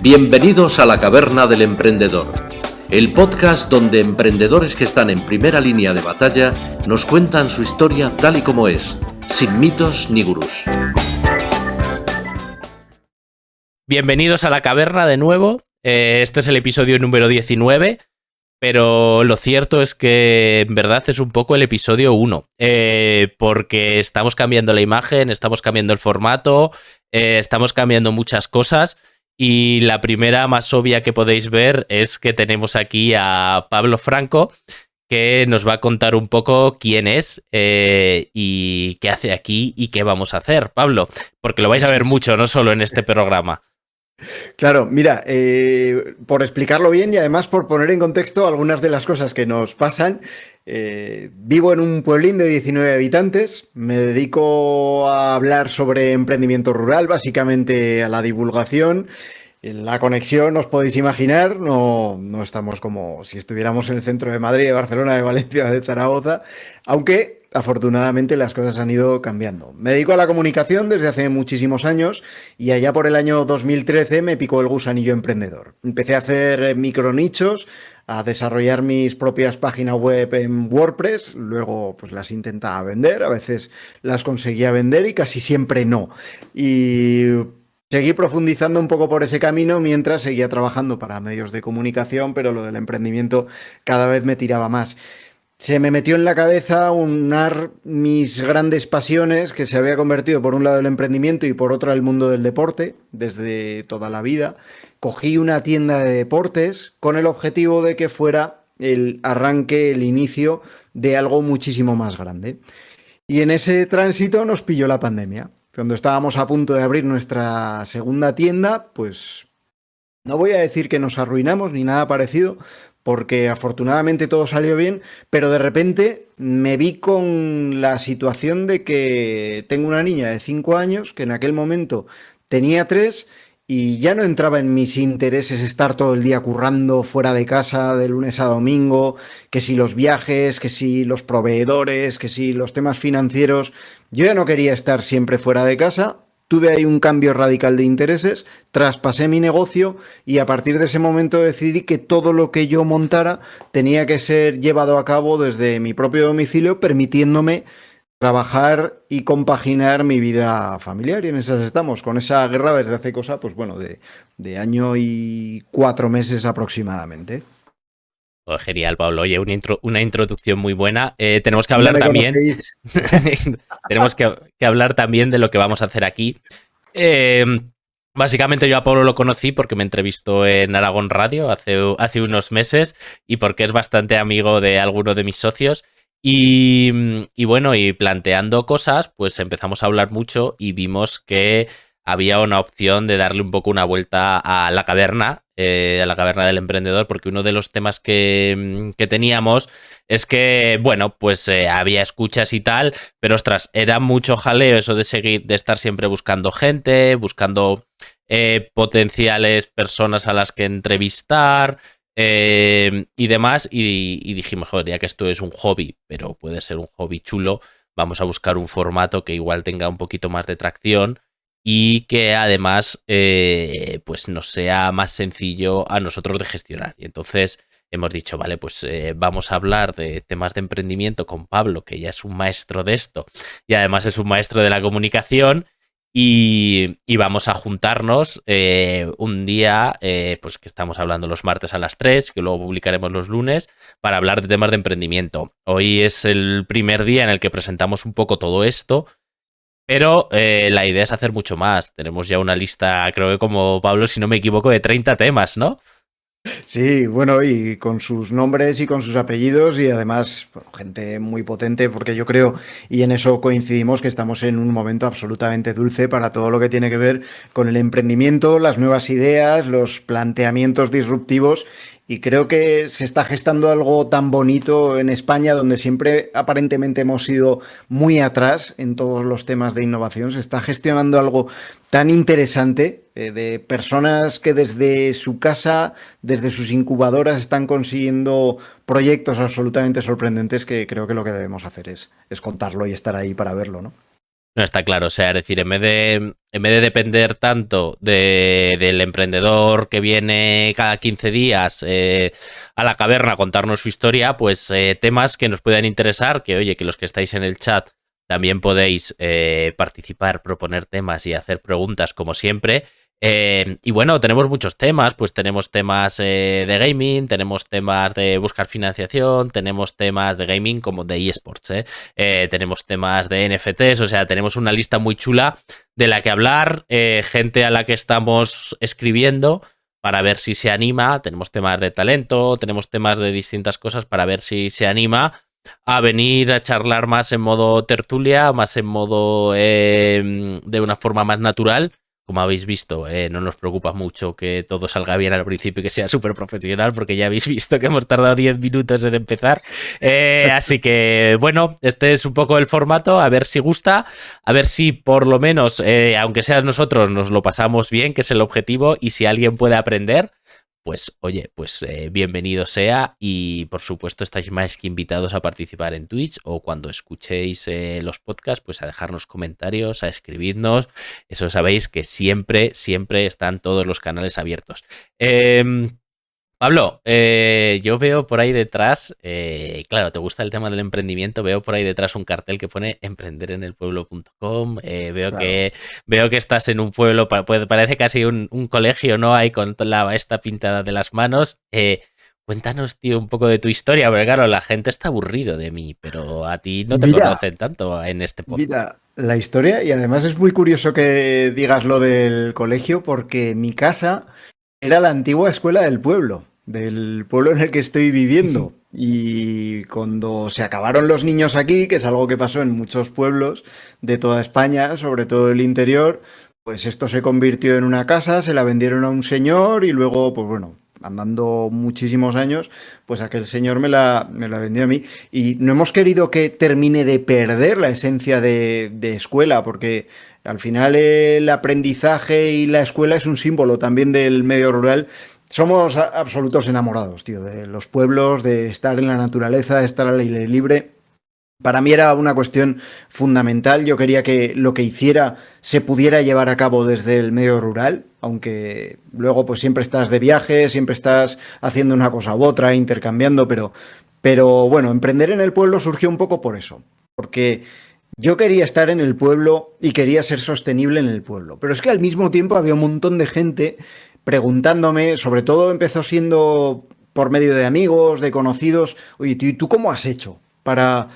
Bienvenidos a la Caverna del Emprendedor, el podcast donde emprendedores que están en primera línea de batalla nos cuentan su historia tal y como es, sin mitos ni gurús. Bienvenidos a la Caverna de nuevo. Este es el episodio número 19, pero lo cierto es que en verdad es un poco el episodio 1, porque estamos cambiando la imagen, estamos cambiando el formato, estamos cambiando muchas cosas. Y la primera más obvia que podéis ver es que tenemos aquí a Pablo Franco, que nos va a contar un poco quién es y qué hace aquí y qué vamos a hacer. Pablo, porque lo vais a ver mucho, no solo en este programa. Claro, mira, por explicarlo bien y además por poner en contexto algunas de las cosas que nos pasan, vivo en un pueblín de 19 habitantes, me dedico a hablar sobre emprendimiento rural, básicamente a la divulgación. La conexión, os podéis imaginar, no estamos como si estuviéramos en el centro de Madrid, de Barcelona, de Valencia, de Zaragoza, aunque afortunadamente las cosas han ido cambiando. Me dedico a la comunicación desde hace muchísimos años y allá por el año 2013 me picó el gusanillo emprendedor. Empecé a hacer micronichos, a desarrollar mis propias páginas web en WordPress, luego pues las intentaba vender, a veces las conseguía vender y casi siempre no. Y seguí profundizando un poco por ese camino mientras seguía trabajando para medios de comunicación, pero lo del emprendimiento cada vez me tiraba más. Se me metió en la cabeza unar mis grandes pasiones, que se había convertido por un lado el emprendimiento y por otro el mundo del deporte, desde toda la vida. Cogí una tienda de deportes con el objetivo de que fuera el arranque, el inicio de algo muchísimo más grande. Y en ese tránsito nos pilló la pandemia. Cuando estábamos a punto de abrir nuestra segunda tienda, pues no voy a decir que nos arruinamos ni nada parecido, porque afortunadamente todo salió bien, pero de repente me vi con la situación de que tengo una niña de 5 años, que en aquel momento tenía 3, y ya no entraba en mis intereses estar todo el día currando fuera de casa de lunes a domingo, que si los viajes, que si los proveedores, que si los temas financieros. Yo ya no quería estar siempre fuera de casa. Tuve ahí un cambio radical de intereses, traspasé mi negocio y a partir de ese momento decidí que todo lo que yo montara tenía que ser llevado a cabo desde mi propio domicilio, permitiéndome trabajar y compaginar mi vida familiar. Y en esas estamos, con esa guerra desde hace cosa, pues bueno, de año y 4 meses aproximadamente. Oh, genial, Pablo. Oye, una introducción muy buena. Tenemos que Si hablar no me también. Tenemos que hablar también de lo que vamos a hacer aquí. Básicamente yo a Pablo lo conocí porque me entrevistó en Aragón Radio hace unos meses y porque es bastante amigo de alguno de mis socios. Y bueno, y planteando cosas, pues empezamos a hablar mucho y vimos que había una opción de darle un poco una vuelta a la caverna del emprendedor, porque uno de los temas que teníamos es que, bueno, pues había escuchas y tal, pero ostras, era mucho jaleo eso de estar siempre buscando gente, buscando potenciales personas a las que entrevistar y demás, y dijimos, joder, ya que esto es un hobby, pero puede ser un hobby chulo, vamos a buscar un formato que igual tenga un poquito más de tracción y que además pues nos sea más sencillo a nosotros de gestionar. Y entonces hemos dicho, vale, pues vamos a hablar de temas de emprendimiento con Pablo, que ya es un maestro de esto y además es un maestro de la comunicación. Y vamos a juntarnos un día, pues que estamos hablando los martes a las 3, que luego publicaremos los lunes, para hablar de temas de emprendimiento. Hoy es el primer día en el que presentamos un poco todo esto, pero la idea es hacer mucho más. Tenemos ya una lista, creo que como Pablo, si no me equivoco, de 30 temas, ¿no? Sí, bueno, y con sus nombres y con sus apellidos y además bueno, gente muy potente porque yo creo, y en eso coincidimos, que estamos en un momento absolutamente dulce para todo lo que tiene que ver con el emprendimiento, las nuevas ideas, los planteamientos disruptivos. Y creo que se está gestando algo tan bonito en España, donde siempre aparentemente hemos ido muy atrás en todos los temas de innovación. Se está gestionando algo tan interesante de personas que desde su casa, desde sus incubadoras, están consiguiendo proyectos absolutamente sorprendentes que creo que lo que debemos hacer es contarlo y estar ahí para verlo, ¿no? No está claro, o sea, es decir, en vez de en vez de depender tanto del emprendedor que viene cada 15 días a la caverna a contarnos su historia, pues temas que nos puedan interesar, que oye, que los que estáis en el chat también podéis participar, proponer temas y hacer preguntas como siempre. Y bueno, tenemos muchos temas, pues tenemos temas de gaming, tenemos temas de buscar financiación, tenemos temas de gaming como de eSports, tenemos temas de NFTs, o sea, tenemos una lista muy chula de la que hablar, gente a la que estamos escribiendo para ver si se anima, tenemos temas de talento, tenemos temas de distintas cosas para ver si se anima a venir a charlar más en modo tertulia, más en modo de una forma más natural. Como habéis visto, no nos preocupa mucho que todo salga bien al principio y que sea súper profesional, porque ya habéis visto que hemos tardado 10 minutos en empezar. Así que, bueno, este es un poco el formato, a ver si gusta, a ver si por lo menos, aunque sea nosotros, nos lo pasamos bien, que es el objetivo, y si alguien puede aprender, pues oye, pues bienvenido sea, y por supuesto estáis más que invitados a participar en Twitch o cuando escuchéis los podcasts, pues a dejarnos comentarios, a escribirnos. Eso sabéis que siempre están todos los canales abiertos. Pablo, yo veo por ahí detrás, claro, te gusta el tema del emprendimiento, veo por ahí detrás un cartel que pone emprenderenelpueblo.com, Claro. veo que estás en un pueblo, parece casi un colegio, ¿no? Ahí con esta pintada de las manos. Cuéntanos, tío, un poco de tu historia, porque claro, la gente está aburrido de mí, pero a ti no te conocen tanto en este podcast. Mira, la historia, y además es muy curioso que digas lo del colegio, porque mi casa era la antigua escuela del pueblo en el que estoy viviendo. Y cuando se acabaron los niños aquí, que es algo que pasó en muchos pueblos de toda España, sobre todo el interior, pues esto se convirtió en una casa, se la vendieron a un señor y luego, pues bueno, andando muchísimos años, pues aquel señor me la vendió a mí. Y no hemos querido que termine de perder la esencia de escuela, porque al final el aprendizaje y la escuela es un símbolo también del medio rural. Somos absolutos enamorados, tío, de los pueblos, de estar en la naturaleza, de estar al aire libre. Para mí era una cuestión fundamental. Yo quería que lo que hiciera se pudiera llevar a cabo desde el medio rural, aunque luego pues siempre estás de viaje, siempre estás haciendo una cosa u otra, intercambiando, pero bueno, emprender en el pueblo surgió un poco por eso, porque yo quería estar en el pueblo y quería ser sostenible en el pueblo, pero es que al mismo tiempo había un montón de gente preguntándome, sobre todo empezó siendo por medio de amigos, de conocidos, oye, ¿tú cómo has hecho para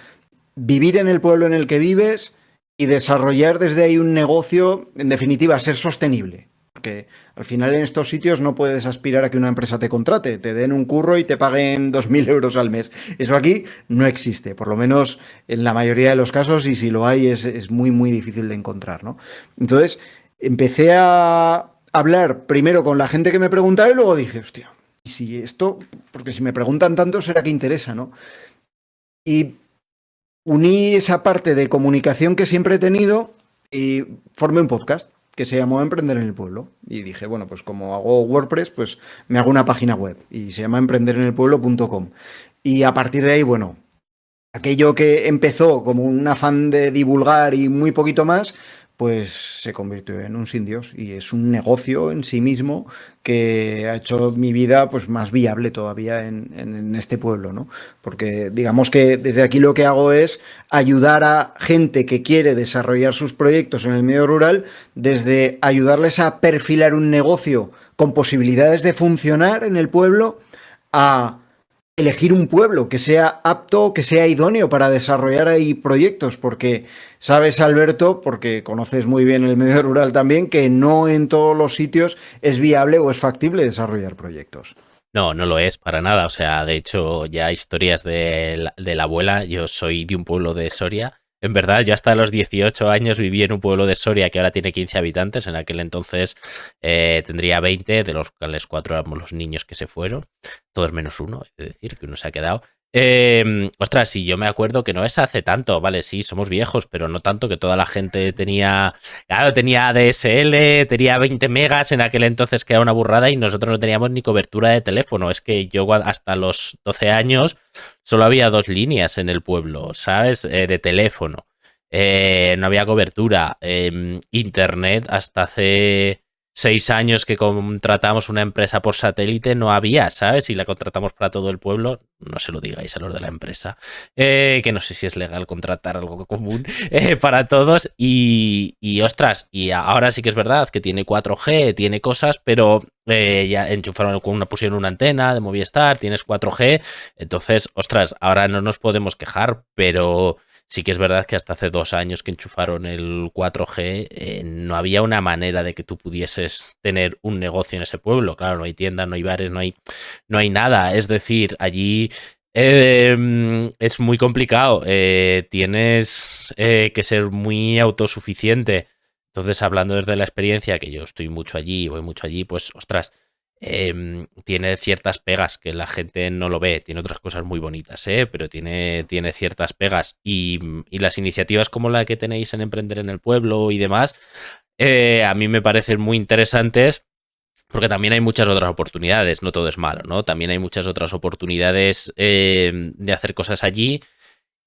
vivir en el pueblo en el que vives y desarrollar desde ahí un negocio, en definitiva, ser sostenible? Porque al final en estos sitios no puedes aspirar a que una empresa te contrate, te den un curro y te paguen 2.000 euros al mes. Eso aquí no existe, por lo menos en la mayoría de los casos, y si lo hay es muy, muy difícil de encontrar, ¿no? Entonces empecé a hablar primero con la gente que me preguntaba y luego dije, hostia, ¿y si esto? Porque si me preguntan tanto, será que interesa, ¿no? Y uní esa parte de comunicación que siempre he tenido y formé un podcast que se llamó Emprender en el Pueblo. Y dije, bueno, pues como hago WordPress, pues me hago una página web y se llama emprenderenelpueblo.com. Y a partir de ahí, bueno, aquello que empezó como un afán de divulgar y muy poquito más, pues se convirtió en un sin Dios y es un negocio en sí mismo que ha hecho mi vida pues más viable todavía en este pueblo, ¿no? Porque digamos que desde aquí lo que hago es ayudar a gente que quiere desarrollar sus proyectos en el medio rural, desde ayudarles a perfilar un negocio con posibilidades de funcionar en el pueblo, a elegir un pueblo que sea apto, que sea idóneo para desarrollar ahí proyectos, porque sabes, Alberto, porque conoces muy bien el medio rural también, que no en todos los sitios es viable o es factible desarrollar proyectos. No, no lo es para nada. O sea, de hecho, ya historias de la abuela. Yo soy de un pueblo de Soria. En verdad, yo hasta los 18 años viví en un pueblo de Soria que ahora tiene 15 habitantes. En aquel entonces tendría 20, de los cuales 4 éramos los niños que se fueron. Todos menos uno, es decir, que uno se ha quedado. Ostras, sí, yo me acuerdo que no es hace tanto, vale, sí, somos viejos, pero no tanto, que toda la gente tenía, claro, tenía ADSL, tenía 20 megas en aquel entonces, que era una burrada, y nosotros no teníamos ni cobertura de teléfono. Es que yo hasta los 12 años solo había 2 líneas en el pueblo, ¿sabes? De teléfono. no había cobertura. Internet hasta hace 6 años que contratamos una empresa por satélite no había, ¿sabes? Y la contratamos para todo el pueblo. No se lo digáis a los de la empresa. Que no sé si es legal contratar algo común para todos. Ostras, y ahora sí que es verdad que tiene 4G, tiene cosas, pero ya enchufaron, pusieron una antena de Movistar, tienes 4G. Entonces, ostras, ahora no nos podemos quejar, pero sí que es verdad que hasta hace 2 años que enchufaron el 4G, no había una manera de que tú pudieses tener un negocio en ese pueblo. Claro, no hay tiendas, no hay bares, no hay nada. Es decir, allí es muy complicado. Tienes que ser muy autosuficiente. Entonces, hablando desde la experiencia, que yo estoy mucho allí, voy mucho allí, pues, ostras, tiene ciertas pegas que la gente no lo ve. Tiene otras cosas muy bonitas, pero tiene ciertas pegas. Y las iniciativas como la que tenéis en Emprender en el Pueblo y demás, a mí me parecen muy interesantes porque también hay muchas otras oportunidades. No todo es malo, ¿no? También hay muchas otras oportunidades de hacer cosas allí.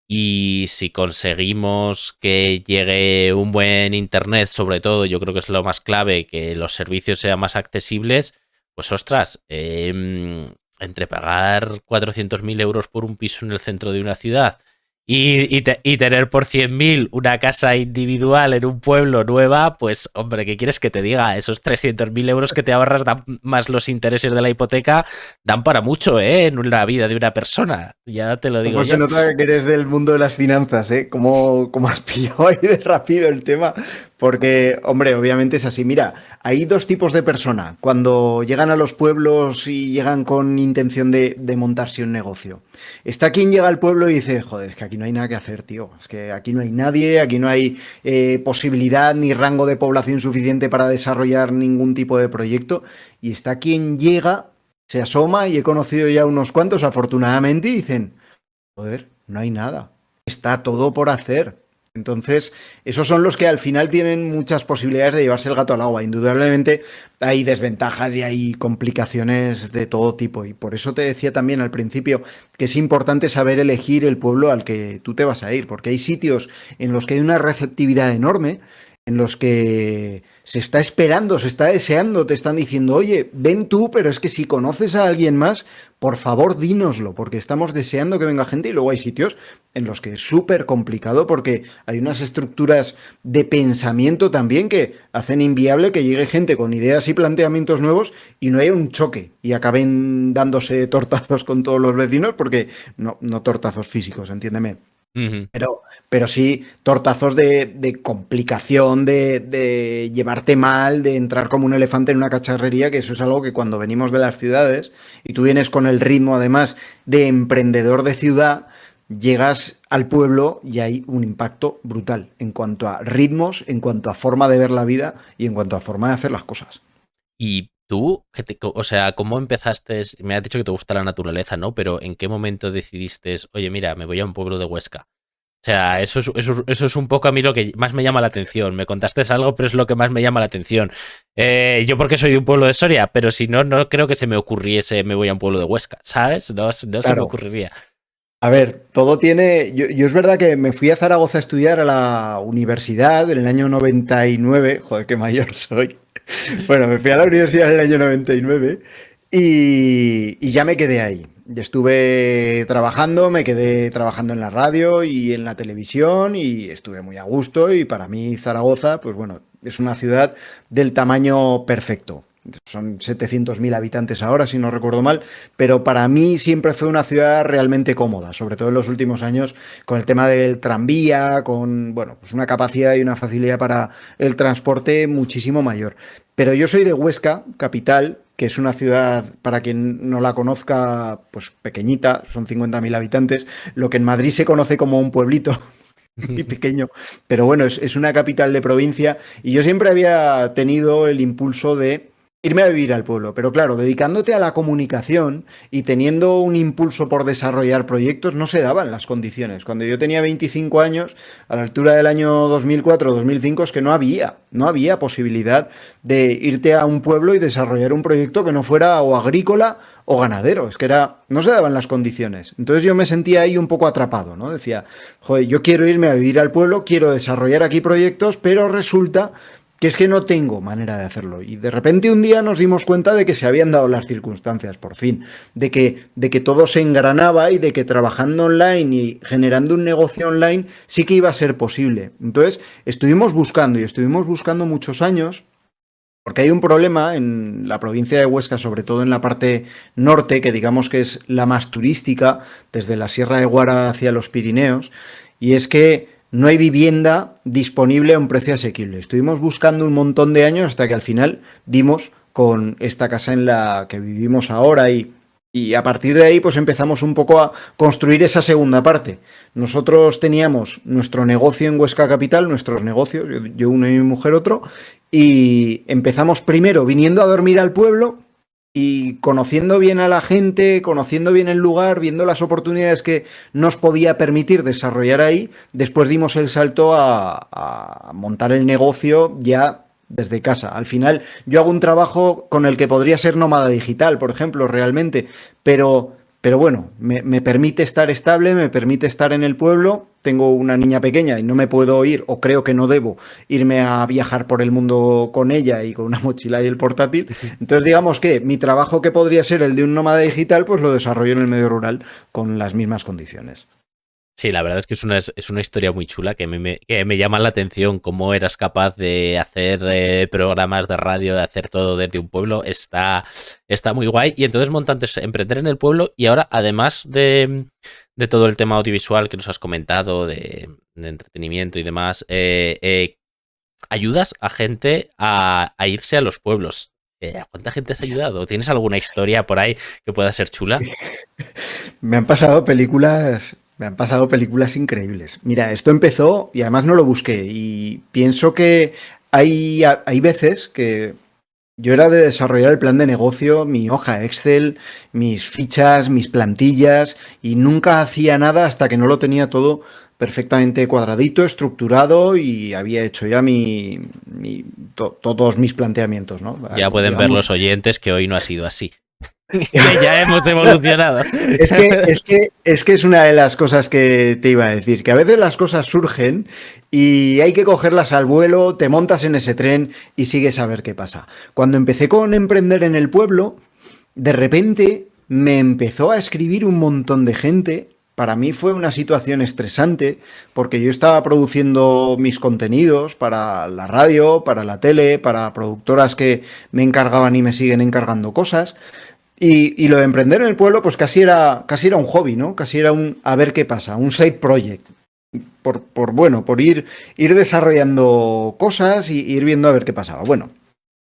Y si conseguimos que llegue un buen internet, sobre todo, yo creo que es lo más clave, que los servicios sean más accesibles, pues ostras, entre pagar 400.000 euros por un piso en el centro de una ciudad y tener por 100.000 una casa individual en un pueblo nueva, pues hombre, ¿qué quieres que te diga? Esos 300.000 euros que te ahorras más los intereses de la hipoteca dan para mucho, en la vida de una persona. Ya te lo digo Pues yo. se nota que eres del mundo de las finanzas, ¿eh? ¿Cómo has pillado ahí de rápido el tema? Porque, hombre, obviamente es así. Mira, hay dos tipos de persona cuando llegan a los pueblos y llegan con intención de montarse un negocio. Está quien llega al pueblo y dice, joder, es que aquí no hay nada que hacer, tío. Es que aquí no hay nadie, aquí no hay posibilidad ni rango de población suficiente para desarrollar ningún tipo de proyecto. Y está quien llega, se asoma, y he conocido ya unos cuantos, afortunadamente, y dicen, joder, no hay nada. Está todo por hacer. Entonces, esos son los que al final tienen muchas posibilidades de llevarse el gato al agua. Indudablemente hay desventajas y hay complicaciones de todo tipo. Y por eso te decía también al principio que es importante saber elegir el pueblo al que tú te vas a ir. Porque hay sitios en los que hay una receptividad enorme, en los que se está esperando, se está deseando, te están diciendo, oye, ven tú, pero es que si conoces a alguien más, por favor dínoslo, porque estamos deseando que venga gente. Y luego hay sitios en los que es súper complicado porque hay unas estructuras de pensamiento también que hacen inviable que llegue gente con ideas y planteamientos nuevos y no haya un choque y acaben dándose tortazos con todos los vecinos, porque no tortazos físicos, entiéndeme. Ujú. Pero sí tortazos de complicación, de llevarte mal, de entrar como un elefante en una cacharrería, que eso es algo que cuando venimos de las ciudades y tú vienes con el ritmo además de emprendedor de ciudad, llegas al pueblo y hay un impacto brutal en cuanto a ritmos, en cuanto a forma de ver la vida y en cuanto a forma de hacer las cosas. Y tú, o sea, ¿cómo empezaste? Me has dicho que te gusta la naturaleza, ¿no? Pero ¿en qué momento decidiste, oye, mira, me voy a un pueblo de Huesca? O sea, eso es un poco a mí lo que más me llama la atención. Me contaste algo, pero es lo que más me llama la atención. Yo porque soy de un pueblo de Soria, pero si no, no creo que se me ocurriese me voy a un pueblo de Huesca, ¿sabes? No se me Claro. ocurriría. A ver, todo tiene. Yo es verdad que me fui a Zaragoza a estudiar a la universidad en el año 99. Joder, qué mayor soy. Bueno, me fui a la universidad en el año 99 y ya me quedé ahí. Y estuve trabajando, me quedé trabajando en la radio y en la televisión y estuve muy a gusto. Y para mí Zaragoza, pues bueno, es una ciudad del tamaño perfecto. Son 700.000 habitantes ahora, si no recuerdo mal, pero para mí siempre fue una ciudad realmente cómoda, sobre todo en los últimos años, con el tema del tranvía, con, bueno, pues una capacidad y una facilidad para el transporte muchísimo mayor. Pero yo soy de Huesca, capital, que es una ciudad, para quien no la conozca, pues pequeñita, son 50.000 habitantes, lo que en Madrid se conoce como un pueblito muy pequeño, pero bueno, es una capital de provincia y yo siempre había tenido el impulso de irme a vivir al pueblo. Pero claro, dedicándote a la comunicación y teniendo un impulso por desarrollar proyectos, no se daban las condiciones. Cuando yo tenía 25 años, a la altura del año 2004-2005, es que no había posibilidad de irte a un pueblo y desarrollar un proyecto que no fuera o agrícola o ganadero. Es que no se daban las condiciones. Entonces yo me sentía ahí un poco atrapado, ¿no? Decía, joder, yo quiero irme a vivir al pueblo, quiero desarrollar aquí proyectos, pero resulta que es que no tengo manera de hacerlo. Y de repente un día nos dimos cuenta de que se habían dado las circunstancias, por fin, de que todo se engranaba y de que trabajando online y generando un negocio online sí que iba a ser posible. Entonces estuvimos buscando muchos años, porque hay un problema en la provincia de Huesca, sobre todo en la parte norte, que digamos que es la más turística, desde la Sierra de Guara hacia los Pirineos, y es que no hay vivienda disponible a un precio asequible. Estuvimos buscando un montón de años hasta que al final dimos con esta casa en la que vivimos ahora y a partir de ahí pues empezamos un poco a construir esa segunda parte. Nosotros teníamos nuestro negocio en Huesca Capital, nuestros negocios, yo uno y mi mujer otro, y empezamos primero viniendo a dormir al pueblo y conociendo bien a la gente, conociendo bien el lugar, viendo las oportunidades que nos podía permitir desarrollar ahí, después dimos el salto a montar el negocio ya desde casa. Al final yo hago un trabajo con el que podría ser nómada digital, por ejemplo, realmente, pero bueno, me permite estar estable, me permite estar en el pueblo. Tengo una niña pequeña y no me puedo ir, o creo que no debo irme a viajar por el mundo con ella y con una mochila y el portátil. Entonces digamos que mi trabajo, que podría ser el de un nómada digital, pues lo desarrollo en el medio rural con las mismas condiciones. Sí, la verdad es que es una historia muy chula que me llama la atención. Cómo eras capaz de hacer programas de radio, de hacer todo desde un pueblo. Está muy guay. Y entonces montantes, emprender en el pueblo, y ahora, además de todo el tema audiovisual que nos has comentado, de entretenimiento y demás, ayudas a gente a irse a los pueblos. ¿A cuánta gente has ayudado? ¿Tienes alguna historia por ahí que pueda ser chula? Me han pasado películas increíbles. Mira, esto empezó y además no lo busqué, y pienso que hay veces que yo era de desarrollar el plan de negocio, mi hoja Excel, mis fichas, mis plantillas, y nunca hacía nada hasta que no lo tenía todo perfectamente cuadradito, estructurado, y había hecho ya todos mis planteamientos, ¿no? Ya pueden ver los oyentes que hoy no ha sido así. Ya hemos evolucionado. Es que es una de las cosas que te iba a decir, que a veces las cosas surgen y hay que cogerlas al vuelo, te montas en ese tren y sigues a ver qué pasa. Cuando empecé con emprender en el pueblo, de repente me empezó a escribir un montón de gente. Para mí fue una situación estresante porque yo estaba produciendo mis contenidos para la radio, para la tele, para productoras que me encargaban y me siguen encargando cosas. Y lo de emprender en el pueblo, pues casi era un hobby, ¿no? Casi era un a ver qué pasa, un side project. Por ir desarrollando cosas y ir viendo a ver qué pasaba. Bueno,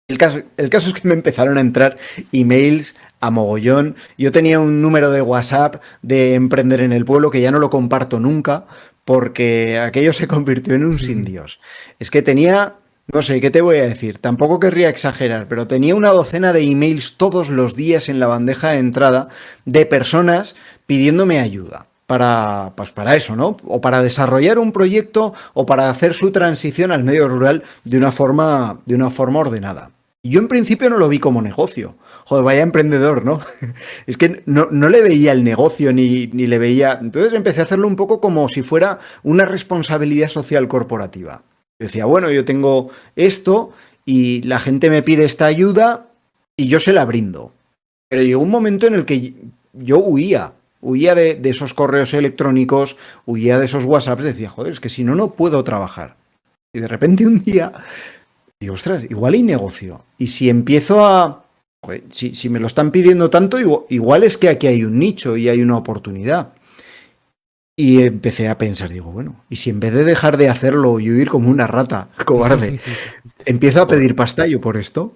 el caso es que me empezaron a entrar emails a mogollón. Yo tenía un número de WhatsApp de emprender en el pueblo que ya no lo comparto nunca porque aquello se convirtió en un sin Dios. Es que tenía... No sé, ¿qué te voy a decir? Tampoco querría exagerar, pero tenía una docena de emails todos los días en la bandeja de entrada de personas pidiéndome ayuda para eso, ¿no? O para desarrollar un proyecto o para hacer su transición al medio rural de una forma ordenada. Y yo en principio no lo vi como negocio. Joder, vaya emprendedor, ¿no? Es que no le veía el negocio ni le veía... Entonces empecé a hacerlo un poco como si fuera una responsabilidad social corporativa. Decía, bueno, yo tengo esto y la gente me pide esta ayuda y yo se la brindo. Pero llegó un momento en el que yo huía de esos correos electrónicos, huía de esos WhatsApps, decía, joder, es que si no puedo trabajar. Y de repente un día digo, ostras, igual hay negocio. Y si empiezo a... Joder, si me lo están pidiendo tanto, igual es que aquí hay un nicho y hay una oportunidad. Y empecé a pensar, digo, bueno, ¿y si en vez de dejar de hacerlo y huir como una rata cobarde, empiezo a pedir pasta yo por esto?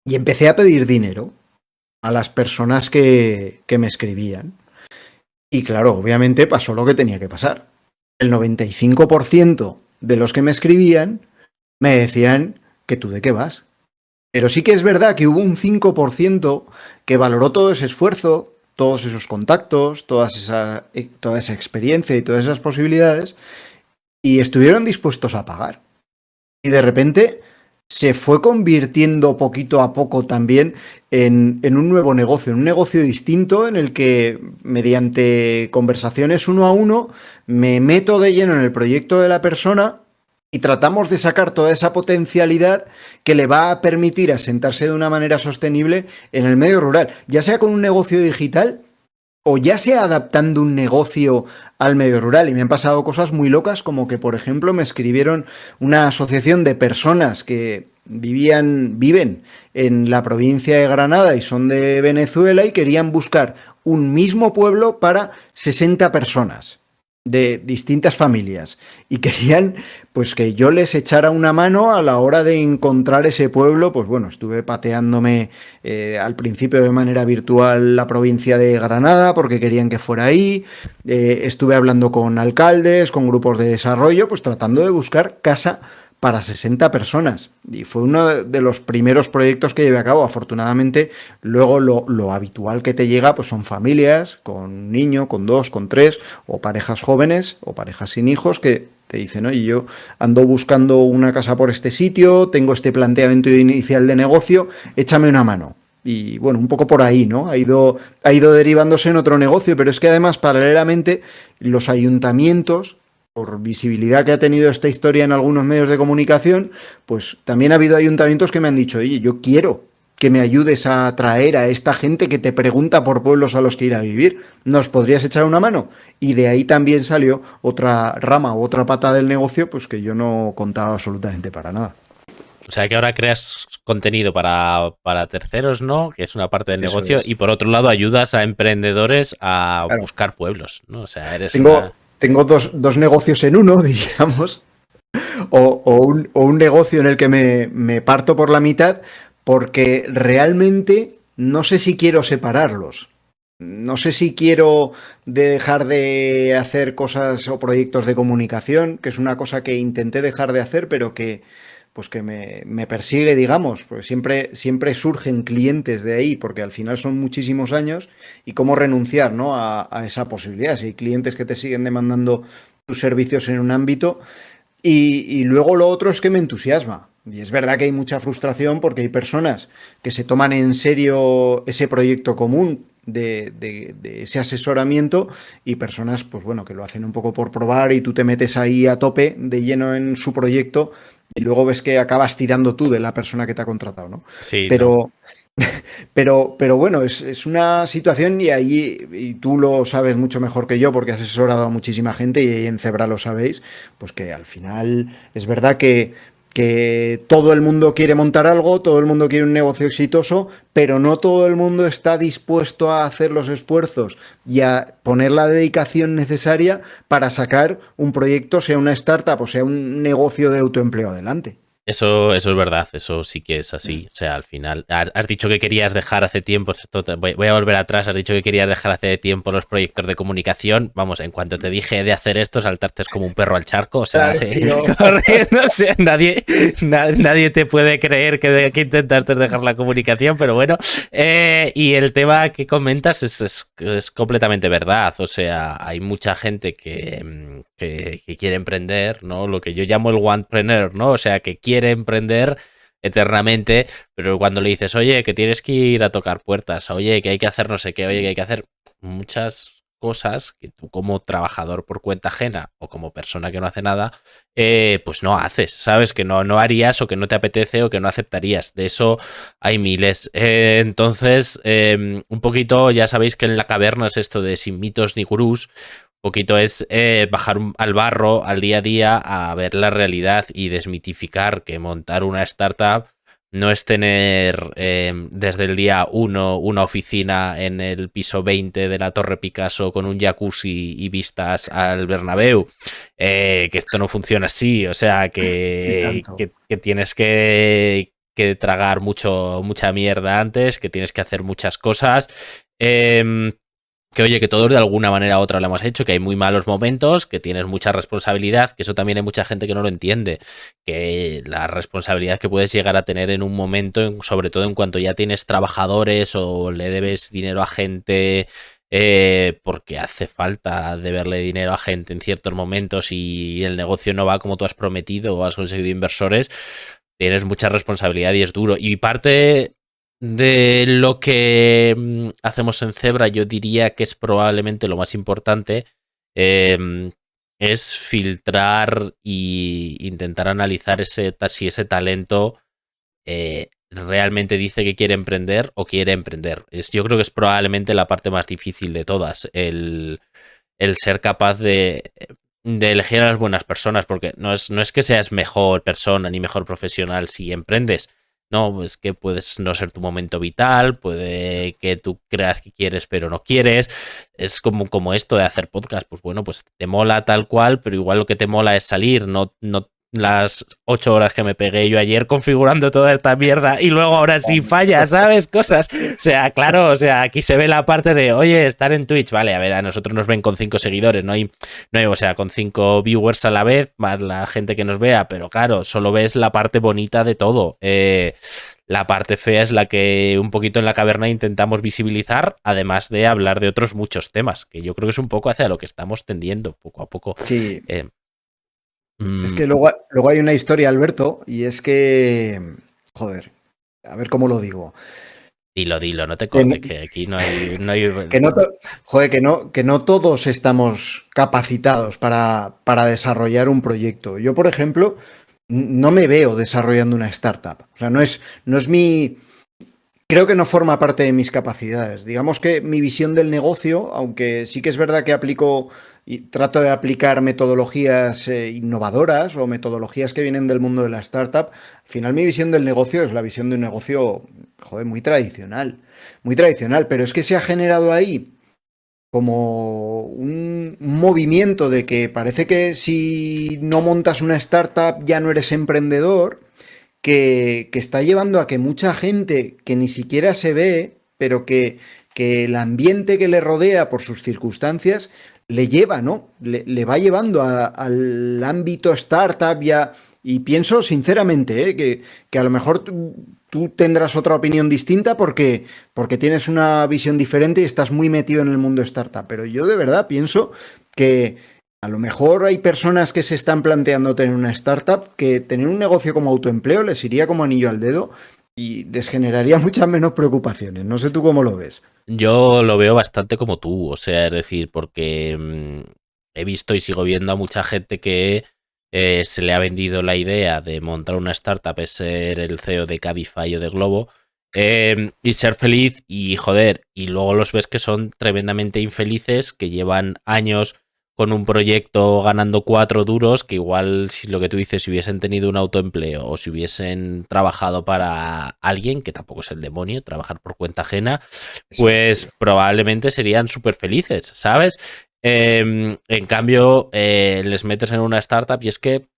Y empecé a pedir dinero a las personas que me escribían. Y claro, obviamente pasó lo que tenía que pasar. El 95% de los que me escribían me decían que tú de qué vas. Pero sí que es verdad que hubo un 5% que valoró todo ese esfuerzo, todos esos contactos, toda esa experiencia y todas esas posibilidades, y estuvieron dispuestos a pagar. Y de repente se fue convirtiendo poquito a poco también en un nuevo negocio, en un negocio distinto en el que mediante conversaciones uno a uno me meto de lleno en el proyecto de la persona y tratamos de sacar toda esa potencialidad que le va a permitir asentarse de una manera sostenible en el medio rural, ya sea con un negocio digital o ya sea adaptando un negocio al medio rural. Y me han pasado cosas muy locas, como que, por ejemplo, me escribieron una asociación de personas que viven en la provincia de Granada y son de Venezuela y querían buscar un mismo pueblo para 60 personas de distintas familias y querían pues que yo les echara una mano a la hora de encontrar ese pueblo. Pues bueno, estuve pateándome al principio de manera virtual la provincia de Granada porque querían que fuera ahí, estuve hablando con alcaldes, con grupos de desarrollo, pues tratando de buscar casa para 60 personas. Y fue uno de los primeros proyectos que llevé a cabo. Afortunadamente, luego lo habitual que te llega pues son familias con un niño, con dos, con tres, o parejas jóvenes, o parejas sin hijos, que te dicen, oye, yo ando buscando una casa por este sitio, tengo este planteamiento inicial de negocio, échame una mano. Y bueno, un poco por ahí, ¿no? Ha ido derivándose en otro negocio, pero es que además, paralelamente, los ayuntamientos, por visibilidad que ha tenido esta historia en algunos medios de comunicación, pues también ha habido ayuntamientos que me han dicho, oye, yo quiero que me ayudes a atraer a esta gente que te pregunta por pueblos a los que ir a vivir. ¿Nos podrías echar una mano? Y de ahí también salió otra rama u otra pata del negocio, pues que yo no contaba absolutamente para nada. O sea que ahora creas contenido para terceros, ¿no? Que es una parte del Eso negocio. es. Y por otro lado, ayudas a emprendedores a Claro. buscar pueblos, ¿no? O sea, eres Tengo, una... tengo dos negocios en uno, diríamos, o un negocio en el que me parto por la mitad, porque realmente no sé si quiero separarlos. No sé si quiero dejar de hacer cosas o proyectos de comunicación, que es una cosa que intenté dejar de hacer, pero que pues que me persigue, digamos, porque siempre surgen clientes de ahí, porque al final son muchísimos años, y cómo renunciar, ¿no? a esa posibilidad. Si hay clientes que te siguen demandando tus servicios en un ámbito, y luego lo otro es que me entusiasma. Y es verdad que hay mucha frustración porque hay personas que se toman en serio ese proyecto común de ese asesoramiento, y personas, pues bueno, que lo hacen un poco por probar y tú te metes ahí a tope de lleno en su proyecto y luego ves que acabas tirando tú de la persona que te ha contratado, ¿no? Sí, ¿no? Pero, pero bueno, es una situación, y ahí, y tú lo sabes mucho mejor que yo porque has asesorado a muchísima gente y en Cebra lo sabéis, pues que al final es verdad que todo el mundo quiere montar algo, todo el mundo quiere un negocio exitoso, pero no todo el mundo está dispuesto a hacer los esfuerzos y a poner la dedicación necesaria para sacar un proyecto, sea una startup o sea un negocio de autoempleo adelante. Eso es verdad, eso sí que es así. O sea, al final, has dicho que querías dejar hace tiempo, voy a volver atrás, has dicho que querías dejar hace tiempo los proyectos de comunicación. Vamos, en cuanto te dije de hacer esto, saltaste como un perro al charco, o sea, sí, corriendo, o sea, nadie te puede creer que intentaste dejar la comunicación, pero bueno. Y el tema que comentas es completamente verdad, o sea, hay mucha gente que quiere emprender, ¿no? Lo que yo llamo el onepreneur, ¿no? O sea, que quiere emprender eternamente, pero cuando le dices, oye, que tienes que ir a tocar puertas, oye, que hay que hacer no sé qué, oye, que hay que hacer muchas cosas que tú como trabajador por cuenta ajena o como persona que no hace nada, pues no haces, ¿sabes? Que no harías o que no te apetece o que no aceptarías. De eso hay miles. Entonces, un poquito, ya sabéis que en la caverna es esto de sin mitos ni gurús. Poquito es bajar al barro, al día a día, a ver la realidad y desmitificar que montar una startup no es tener desde el día 1 una oficina en el piso 20 de la Torre Picasso con un jacuzzi y vistas al Bernabéu. Que esto no funciona así, o sea, que tienes que tragar mucha mierda antes, que tienes que hacer muchas cosas. que oye, que todos de alguna manera u otra lo hemos hecho, que hay muy malos momentos, que tienes mucha responsabilidad, que eso también hay mucha gente que no lo entiende, que la responsabilidad que puedes llegar a tener en un momento, sobre todo en cuanto ya tienes trabajadores o le debes dinero a gente, porque hace falta deberle dinero a gente en ciertos momentos y el negocio no va como tú has prometido o has conseguido inversores, tienes mucha responsabilidad y es duro. Y parte de lo que hacemos en Zebra, yo diría que es probablemente lo más importante, es filtrar e intentar analizar si ese talento realmente dice que quiere emprender o quiere emprender. Yo creo que es probablemente la parte más difícil de todas, el ser capaz de elegir a las buenas personas, porque no es que seas mejor persona ni mejor profesional si emprendes. No, es que puedes no ser tu momento vital, puede que tú creas que quieres pero no quieres. Es como esto de hacer podcast, pues bueno, pues te mola tal cual, pero igual lo que te mola es salir, no las 8 horas que me pegué yo ayer configurando toda esta mierda y luego ahora sí falla, ¿sabes? Cosas. O sea, claro, o sea, aquí se ve la parte de, oye, estar en Twitch, vale, a ver, a nosotros nos ven con 5 seguidores, no hay, o sea, con 5 viewers a la vez, más la gente que nos vea, pero claro, solo ves la parte bonita de todo. La parte fea es la que un poquito en la caverna intentamos visibilizar, además de hablar de otros muchos temas, que yo creo que es un poco hacia lo que estamos tendiendo poco a poco. Sí. Es que luego hay una historia, Alberto, y es que, joder, a ver cómo lo digo. Dilo, no te cortes, que aquí no hay... que no todos estamos capacitados para desarrollar un proyecto. Yo, por ejemplo, no me veo desarrollando una startup. O sea, no es mi... Creo que no forma parte de mis capacidades. Digamos que mi visión del negocio, aunque sí que es verdad que aplico y trato de aplicar metodologías innovadoras o metodologías que vienen del mundo de la startup, al final mi visión del negocio es la visión de un negocio, joder, muy tradicional, pero es que se ha generado ahí como un movimiento de que parece que si no montas una startup ya no eres emprendedor, que está llevando a que mucha gente que ni siquiera se ve, pero que el ambiente que le rodea por sus circunstancias le lleva, ¿no? Le va llevando al ámbito startup y pienso sinceramente que a lo mejor tú tendrás otra opinión distinta porque tienes una visión diferente y estás muy metido en el mundo startup, pero yo de verdad pienso que a lo mejor hay personas que se están planteando tener una startup que tener un negocio como autoempleo les iría como anillo al dedo y les generaría muchas menos preocupaciones. No sé tú cómo lo ves. Yo lo veo bastante como tú, o sea, es decir, porque he visto y sigo viendo a mucha gente que se le ha vendido la idea de montar una startup, es ser el CEO de Cabify o de Globo, y ser feliz y joder, y luego los ves que son tremendamente infelices, que llevan años con un proyecto ganando 4 duros, que igual si lo que tú dices, si hubiesen tenido un autoempleo o si hubiesen trabajado para alguien, que tampoco es el demonio, trabajar por cuenta ajena, pues probablemente serían súper felices, ¿sabes? En cambio, les metes en una startup y es que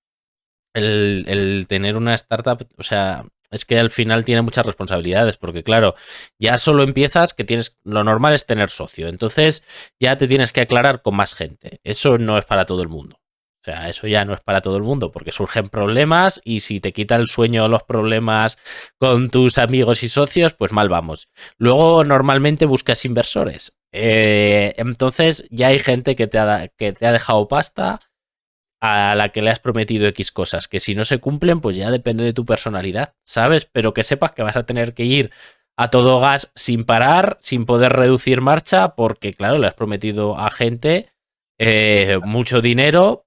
el tener una startup, o sea, es que al final tiene muchas responsabilidades, porque claro, ya solo empiezas que tienes, lo normal es tener socio, entonces ya te tienes que aclarar con más gente. Eso no es para todo el mundo. O sea, eso ya no es para todo el mundo, porque surgen problemas y si te quita el sueño los problemas con tus amigos y socios, pues mal vamos. Luego normalmente buscas inversores. Entonces ya hay gente que te ha dejado pasta, a la que le has prometido X cosas, que si no se cumplen, pues ya depende de tu personalidad, ¿sabes? Pero que sepas que vas a tener que ir a todo gas sin parar, sin poder reducir marcha, porque claro, le has prometido a gente mucho dinero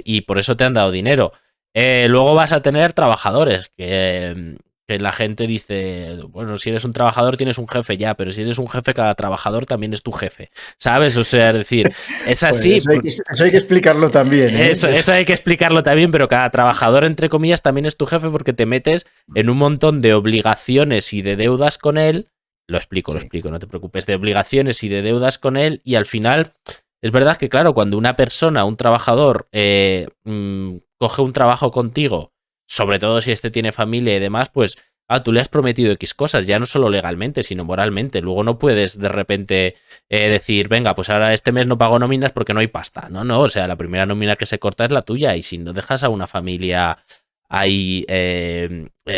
y por eso te han dado dinero. Luego vas a tener trabajadores que la gente dice, bueno, si eres un trabajador tienes un jefe ya, pero si eres un jefe, cada trabajador también es tu jefe, ¿sabes? O sea, es decir, es así. Pues eso hay que explicarlo también, ¿eh? Eso hay que explicarlo también, pero cada trabajador, entre comillas, también es tu jefe porque te metes en un montón de obligaciones y de deudas con él. Lo explico, no te preocupes, de obligaciones y de deudas con él y al final es verdad que, claro, cuando una persona, un trabajador, coge un trabajo contigo, sobre todo si este tiene familia y demás, pues tú le has prometido X cosas, ya no solo legalmente, sino moralmente. Luego no puedes de repente decir, venga, pues ahora este mes no pago nóminas porque no hay pasta. No, o sea, la primera nómina que se corta es la tuya, y si no dejas a una familia ahí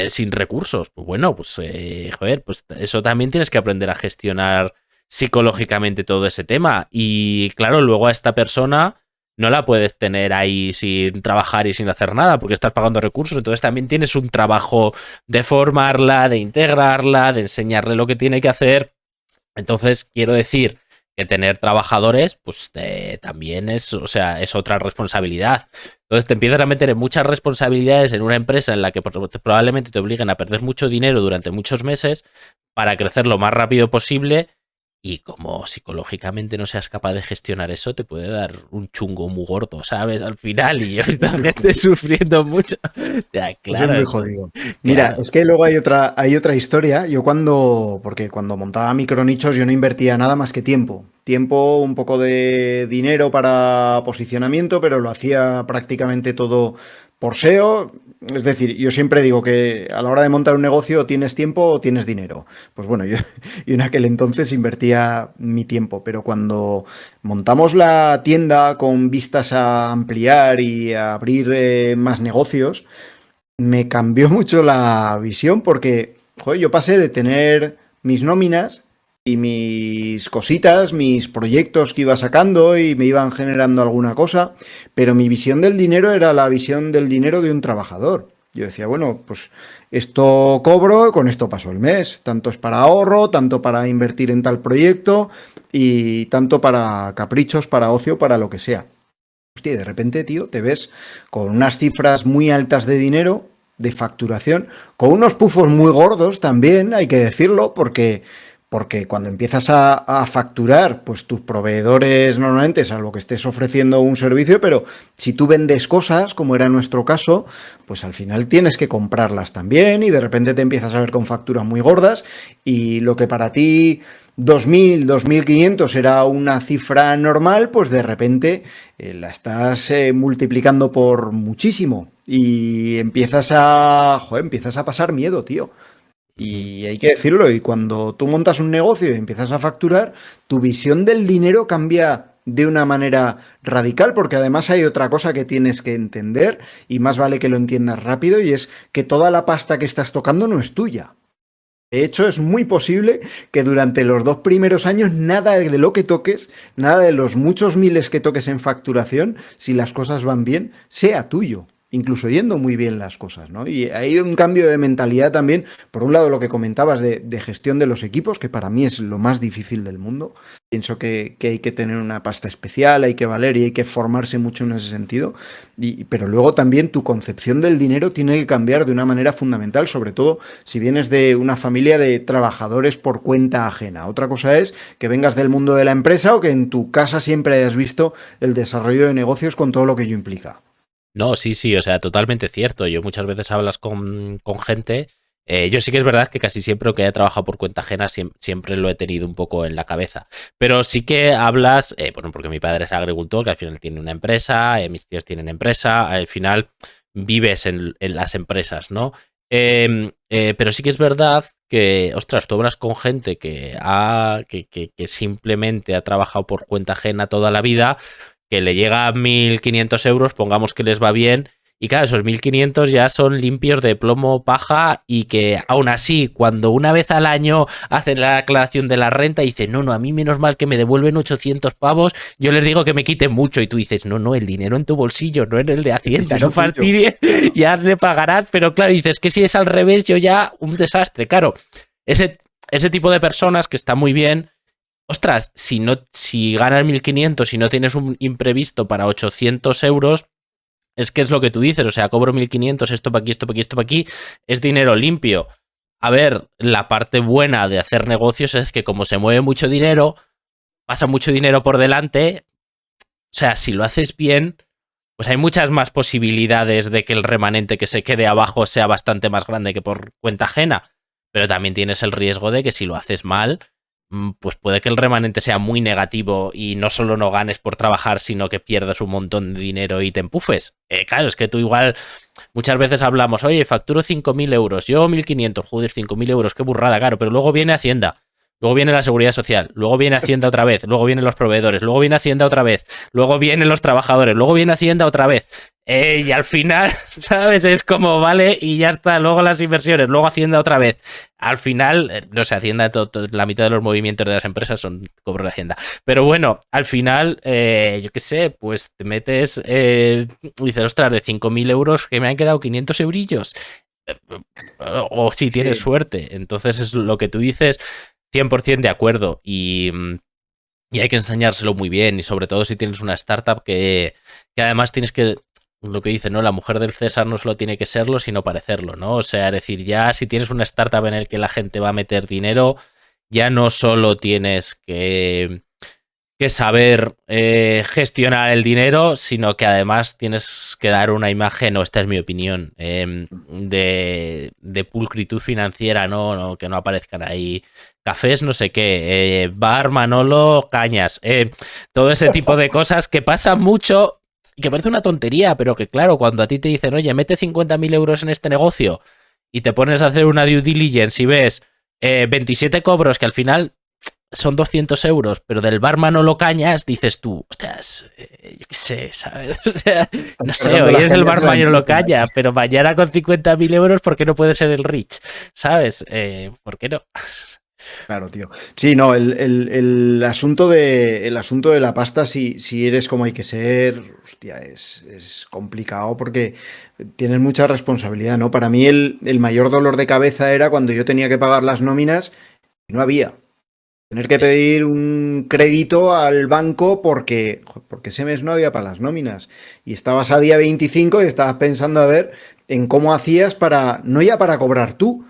sin recursos, pues bueno, pues joder, pues eso también tienes que aprender a gestionar psicológicamente todo ese tema. Y claro, luego a esta persona no la puedes tener ahí sin trabajar y sin hacer nada porque estás pagando recursos. Entonces también tienes un trabajo de formarla, de integrarla, de enseñarle lo que tiene que hacer. Entonces quiero decir que tener trabajadores pues también es, o sea, es otra responsabilidad. Entonces te empiezas a meter en muchas responsabilidades en una empresa en la que probablemente te obliguen a perder mucho dinero durante muchos meses para crecer lo más rápido posible. Y como psicológicamente no seas capaz de gestionar eso, te puede dar un chungo muy gordo, ¿sabes? Al final, y yo he visto gente sufriendo mucho. Ya, claro. Eso es muy jodido. Mira, claro. Es que luego hay otra historia. Yo porque cuando montaba micronichos yo no invertía nada más que tiempo. Tiempo, un poco de dinero para posicionamiento, pero lo hacía prácticamente todo por SEO. Es decir, yo siempre digo que a la hora de montar un negocio o tienes tiempo o tienes dinero. Pues bueno, yo en aquel entonces invertía mi tiempo, pero cuando montamos la tienda con vistas a ampliar y a abrir más negocios, me cambió mucho la visión porque, joder, yo pasé de tener mis nóminas y mis cositas, mis proyectos que iba sacando y me iban generando alguna cosa, pero mi visión del dinero era la visión del dinero de un trabajador. Yo decía, bueno, pues esto cobro, con esto paso el mes, tanto es para ahorro, tanto para invertir en tal proyecto y tanto para caprichos, para ocio, para lo que sea. Hostia, de repente, tío, te ves con unas cifras muy altas de dinero, de facturación, con unos pufos muy gordos también, hay que decirlo, porque cuando empiezas a facturar, pues tus proveedores normalmente, salvo que estés ofreciendo un servicio, pero si tú vendes cosas, como era nuestro caso, pues al final tienes que comprarlas también y de repente te empiezas a ver con facturas muy gordas y lo que para ti 2.000, 2.500 era una cifra normal, pues de repente la estás multiplicando por muchísimo y empiezas a pasar miedo, tío. Y hay que decirlo, y cuando tú montas un negocio y empiezas a facturar, tu visión del dinero cambia de una manera radical, porque además hay otra cosa que tienes que entender, y más vale que lo entiendas rápido, y es que toda la pasta que estás tocando no es tuya. De hecho, es muy posible que durante los 2 primeros años nada de lo que toques, nada de los muchos miles que toques en facturación, si las cosas van bien, sea tuyo. Incluso yendo muy bien las cosas, ¿no? Y hay un cambio de mentalidad también, por un lado lo que comentabas de gestión de los equipos, que para mí es lo más difícil del mundo. Pienso que hay que tener una pasta especial, hay que valer y hay que formarse mucho en ese sentido, pero luego también tu concepción del dinero tiene que cambiar de una manera fundamental, sobre todo si vienes de una familia de trabajadores por cuenta ajena. Otra cosa es que vengas del mundo de la empresa o que en tu casa siempre hayas visto el desarrollo de negocios con todo lo que ello implica. No, sí, o sea, totalmente cierto. Yo muchas veces hablas con gente. Yo sí que es verdad que casi siempre que haya trabajado por cuenta ajena siempre lo he tenido un poco en la cabeza. Pero sí que hablas, bueno, porque mi padre es agricultor, que al final tiene una empresa, mis tíos tienen empresa, al final vives en las empresas, ¿no? Pero sí que es verdad que, ostras, tú hablas con gente que simplemente ha trabajado por cuenta ajena toda la vida, que le llega a 1.500 euros, pongamos que les va bien, y claro, esos 1.500 ya son limpios de plomo, paja, y que aún así, cuando una vez al año hacen la declaración de la renta, dicen, no, a mí menos mal que me devuelven 800 pavos, yo les digo que me quiten mucho, y tú dices, no, el dinero en tu bolsillo, no en el de Hacienda, no fastidies, ya le pagarás, pero claro, dices que si es al revés, yo ya, un desastre, claro, ese tipo de personas que está muy bien. Ostras, si ganas 1.500 y no tienes un imprevisto para 800 euros, es que es lo que tú dices, o sea, cobro 1.500, esto para aquí, esto para aquí, esto para aquí, es dinero limpio. A ver, la parte buena de hacer negocios es que como se mueve mucho dinero, pasa mucho dinero por delante, o sea, si lo haces bien, pues hay muchas más posibilidades de que el remanente que se quede abajo sea bastante más grande que por cuenta ajena, pero también tienes el riesgo de que si lo haces mal, pues puede que el remanente sea muy negativo y no solo no ganes por trabajar, sino que pierdas un montón de dinero y te empufes. Claro, es que tú igual muchas veces hablamos, oye, facturo 5.000 euros, yo 1.500, joder, 5.000 euros, qué burrada, claro, pero luego viene Hacienda. Luego viene la Seguridad Social, luego viene Hacienda otra vez, luego vienen los proveedores, luego viene Hacienda otra vez, luego vienen los trabajadores, luego viene Hacienda otra vez. Y al final, ¿sabes? Es como, vale, y ya está. Luego las inversiones, luego Hacienda otra vez. Al final, no sé, Hacienda, la mitad de los movimientos de las empresas son cobros de Hacienda. Pero bueno, al final, yo qué sé, pues te metes, dices, ostras, de 5.000 euros que me han quedado 500 eurillos. O si tienes suerte. Entonces es lo que tú dices, 100% de acuerdo. Y hay que enseñárselo muy bien. Y sobre todo si tienes una startup que además tienes que... Lo que dice, ¿no? La mujer del César no solo tiene que serlo, sino parecerlo, ¿no? O sea, es decir, ya si tienes una startup en el que la gente va a meter dinero, ya no solo tienes que saber gestionar el dinero, sino que además tienes que dar una imagen, o esta es mi opinión, de pulcritud financiera, ¿no? Que no aparezcan ahí cafés, no sé qué, bar, Manolo, cañas, todo ese tipo de cosas que pasan mucho y que parece una tontería, pero que claro, cuando a ti te dicen, oye, mete 50.000 euros en este negocio y te pones a hacer una due diligence y ves 27 cobros que al final son 200 euros, pero del bar Manolo Cañas dices tú, ostras, yo qué sé, ¿sabes? O sea, no sé, hoy es el bar Manolo Cañas, pero mañana con 50.000 euros, ¿por qué no puede ser el Rich? ¿Sabes? ¿Por qué no? Claro, tío. Sí, no, el asunto de la pasta, si eres como hay que ser, hostia, es complicado porque tienes mucha responsabilidad, ¿no? Para mí el mayor dolor de cabeza era cuando yo tenía que pagar las nóminas y no había. Tener que pedir un crédito al banco porque ese mes no había para las nóminas. Y estabas a día 25 y estabas pensando a ver en cómo hacías para, no ya para cobrar tú,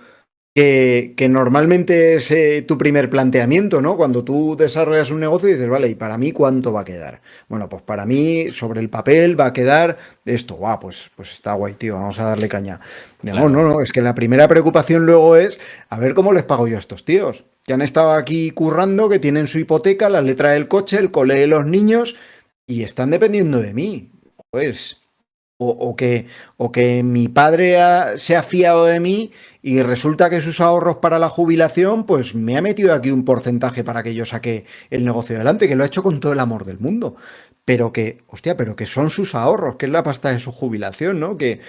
que normalmente es tu primer planteamiento, ¿no? Cuando tú desarrollas un negocio y dices, vale, ¿y para mí cuánto va a quedar? Bueno, pues para mí sobre el papel va a quedar esto, pues está guay, tío, vamos a darle caña. Claro. No, es que la primera preocupación luego es a ver cómo les pago yo a estos tíos, que han estado aquí currando, que tienen su hipoteca, la letra del coche, el cole de los niños y están dependiendo de mí. Pues... O que mi padre se ha fiado de mí y resulta que sus ahorros para la jubilación, pues me ha metido aquí un porcentaje para que yo saque el negocio adelante, que lo ha hecho con todo el amor del mundo. Pero que, hostia, pero que son sus ahorros, que es la pasta de su jubilación, ¿no? Que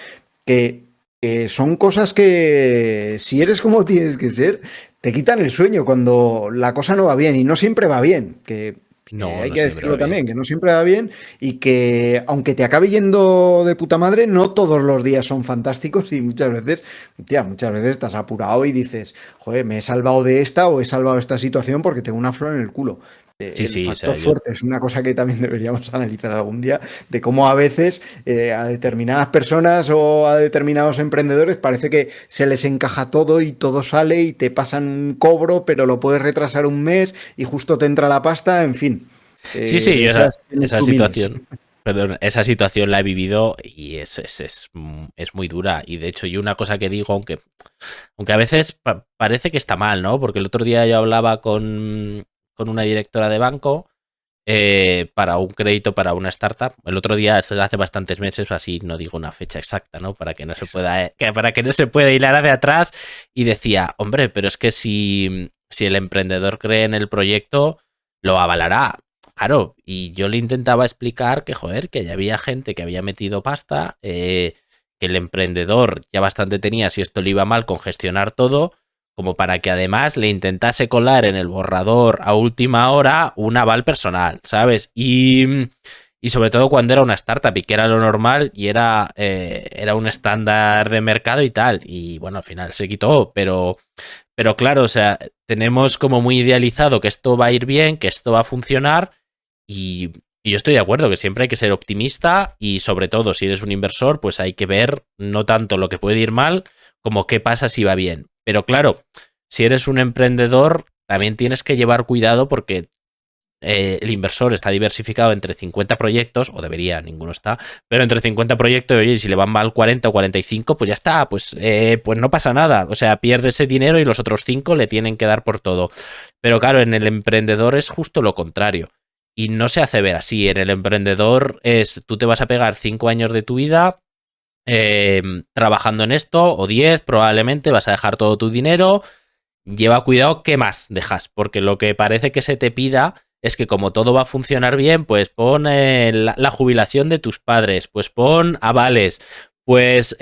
son cosas que, si eres como tienes que ser, te quitan el sueño cuando la cosa no va bien y no siempre va bien. Que hay que decirlo también, que no siempre va bien y que aunque te acabe yendo de puta madre, no todos los días son fantásticos y muchas veces estás apurado y dices, joder, me he salvado de esta o he salvado esta situación porque tengo una flor en el culo. Sí, el factor suerte es una cosa que también deberíamos analizar algún día, de cómo a veces a determinadas personas o a determinados emprendedores parece que se les encaja todo y todo sale y te pasan un cobro, pero lo puedes retrasar un mes y justo te entra la pasta, en fin. Sí, yo esa situación, perdón, esa situación la he vivido y es muy dura. Y de hecho, yo una cosa que digo, aunque a veces parece que está mal, ¿no? Porque el otro día yo hablaba con una directora de banco para un crédito para una startup. El otro día, hace bastantes meses, así no digo una fecha exacta, ¿no? Para que no se pueda hilar hacia atrás. Y decía, hombre, pero es que si el emprendedor cree en el proyecto, lo avalará. Claro, y yo le intentaba explicar que, joder, que ya había gente que había metido pasta, que el emprendedor ya bastante tenía si esto le iba mal con gestionar todo, como para que además le intentase colar en el borrador a última hora un aval personal, ¿sabes? Y sobre todo cuando era una startup y que era lo normal y era un estándar de mercado y tal. Y bueno, al final se quitó, pero claro, o sea, tenemos como muy idealizado que esto va a ir bien, que esto va a funcionar y yo estoy de acuerdo que siempre hay que ser optimista y sobre todo si eres un inversor, pues hay que ver no tanto lo que puede ir mal como qué pasa si va bien. Pero claro, si eres un emprendedor, también tienes que llevar cuidado porque el inversor está diversificado entre 50 proyectos, o debería, ninguno está, pero entre 50 proyectos, oye, si le van mal 40 o 45, pues ya está, pues no pasa nada. O sea, pierde ese dinero y los otros 5 le tienen que dar por todo. Pero claro, en el emprendedor es justo lo contrario. Y no se hace ver así. En el emprendedor tú te vas a pegar 5 años de tu vida trabajando en esto, o 10 probablemente, vas a dejar todo tu dinero. Lleva cuidado qué más dejas, porque lo que parece que se te pida es que como todo va a funcionar bien, pues pon la jubilación de tus padres, pues pon avales, pues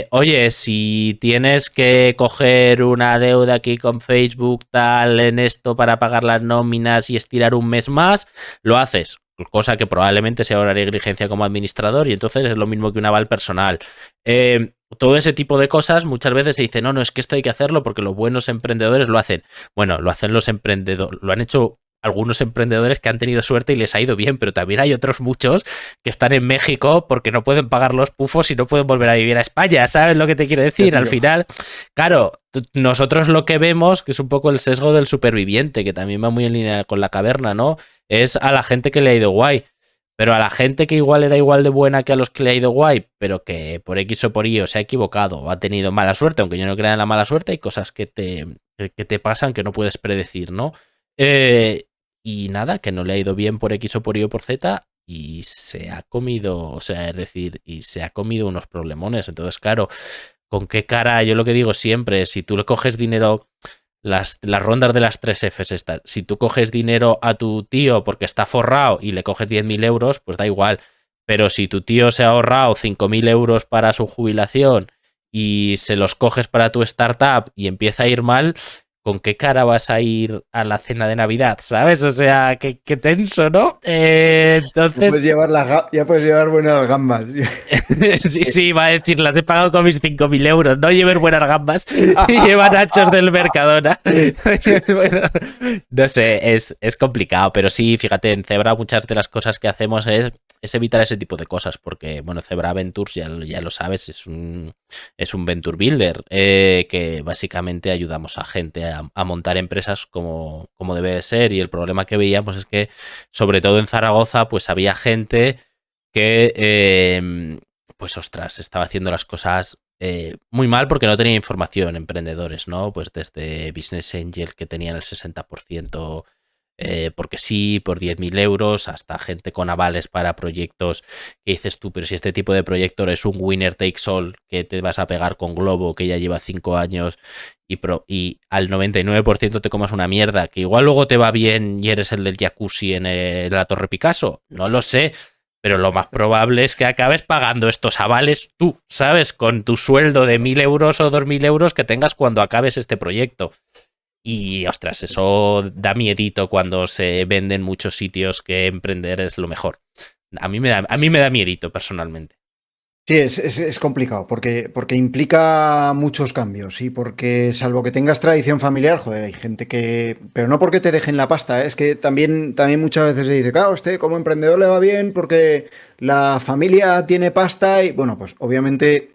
oye, si tienes que coger una deuda aquí con Facebook, tal, en esto para pagar las nóminas y estirar un mes más, lo haces. Cosa que probablemente sea una negligencia como administrador y entonces es lo mismo que un aval personal. Todo ese tipo de cosas muchas veces se dice, no, es que esto hay que hacerlo porque los buenos emprendedores lo hacen. Bueno, lo hacen los emprendedores, lo han hecho algunos emprendedores que han tenido suerte y les ha ido bien, pero también hay otros muchos que están en México porque no pueden pagar los pufos y no pueden volver a vivir a España, ¿sabes lo que te quiero decir? Al final, claro, nosotros lo que vemos, que es un poco el sesgo del superviviente, que también va muy en línea con la caverna, ¿no? Es a la gente que le ha ido guay. Pero a la gente que igual era igual de buena que a los que le ha ido guay, pero que por X o por Y se ha equivocado o ha tenido mala suerte, aunque yo no crea en la mala suerte, hay cosas que te pasan que no puedes predecir, ¿no? Y nada, que no le ha ido bien por X o por Y o por Z y se ha comido, o sea, es decir, y se ha comido unos problemones. Entonces, claro, ¿con qué cara? Yo lo que digo siempre, si tú le coges dinero... Las rondas de las 3 Fs estas. Si tú coges dinero a tu tío porque está forrado y le coges 10.000 euros, pues da igual. Pero si tu tío se ha ahorrado 5.000 euros para su jubilación y se los coges para tu startup y empieza a ir mal, ¿con qué cara vas a ir a la cena de Navidad? ¿Sabes? O sea, qué tenso, ¿no? Entonces... Ya puedes llevar buenas gambas. sí, va a decir, las he pagado con mis 5.000 euros. No lleven buenas gambas y llevan nachos del Mercadona. Bueno, no sé, es complicado, pero sí, fíjate, en Zebra muchas de las cosas que hacemos es evitar ese tipo de cosas, porque, bueno, Zebra Ventures, ya lo sabes, es un Venture Builder, que básicamente ayudamos a gente a montar empresas como debe de ser, y el problema que veíamos es que, sobre todo en Zaragoza, pues había gente que, pues ostras, estaba haciendo las cosas muy mal porque no tenía información, emprendedores, ¿no? Pues desde Business Angel, que tenían el 60%, porque sí, por 10.000 euros, hasta gente con avales para proyectos que dices tú, pero si este tipo de proyecto es un winner takes all, que te vas a pegar con Globo, que ya lleva 5 años, y al 99% te comas una mierda, que igual luego te va bien y eres el del jacuzzi en la Torre Picasso, no lo sé, pero lo más probable es que acabes pagando estos avales tú, ¿sabes? Con tu sueldo de 1.000 euros o 2.000 euros que tengas cuando acabes este proyecto. Y, ostras, eso da miedito cuando se venden muchos sitios que emprender es lo mejor. A mí me da miedito, personalmente. Sí, es complicado porque implica muchos cambios y porque salvo que tengas tradición familiar, joder, hay gente que... Pero no porque te dejen la pasta, ¿eh? Es que también muchas veces se dice, claro, usted como emprendedor le va bien porque la familia tiene pasta y bueno, pues obviamente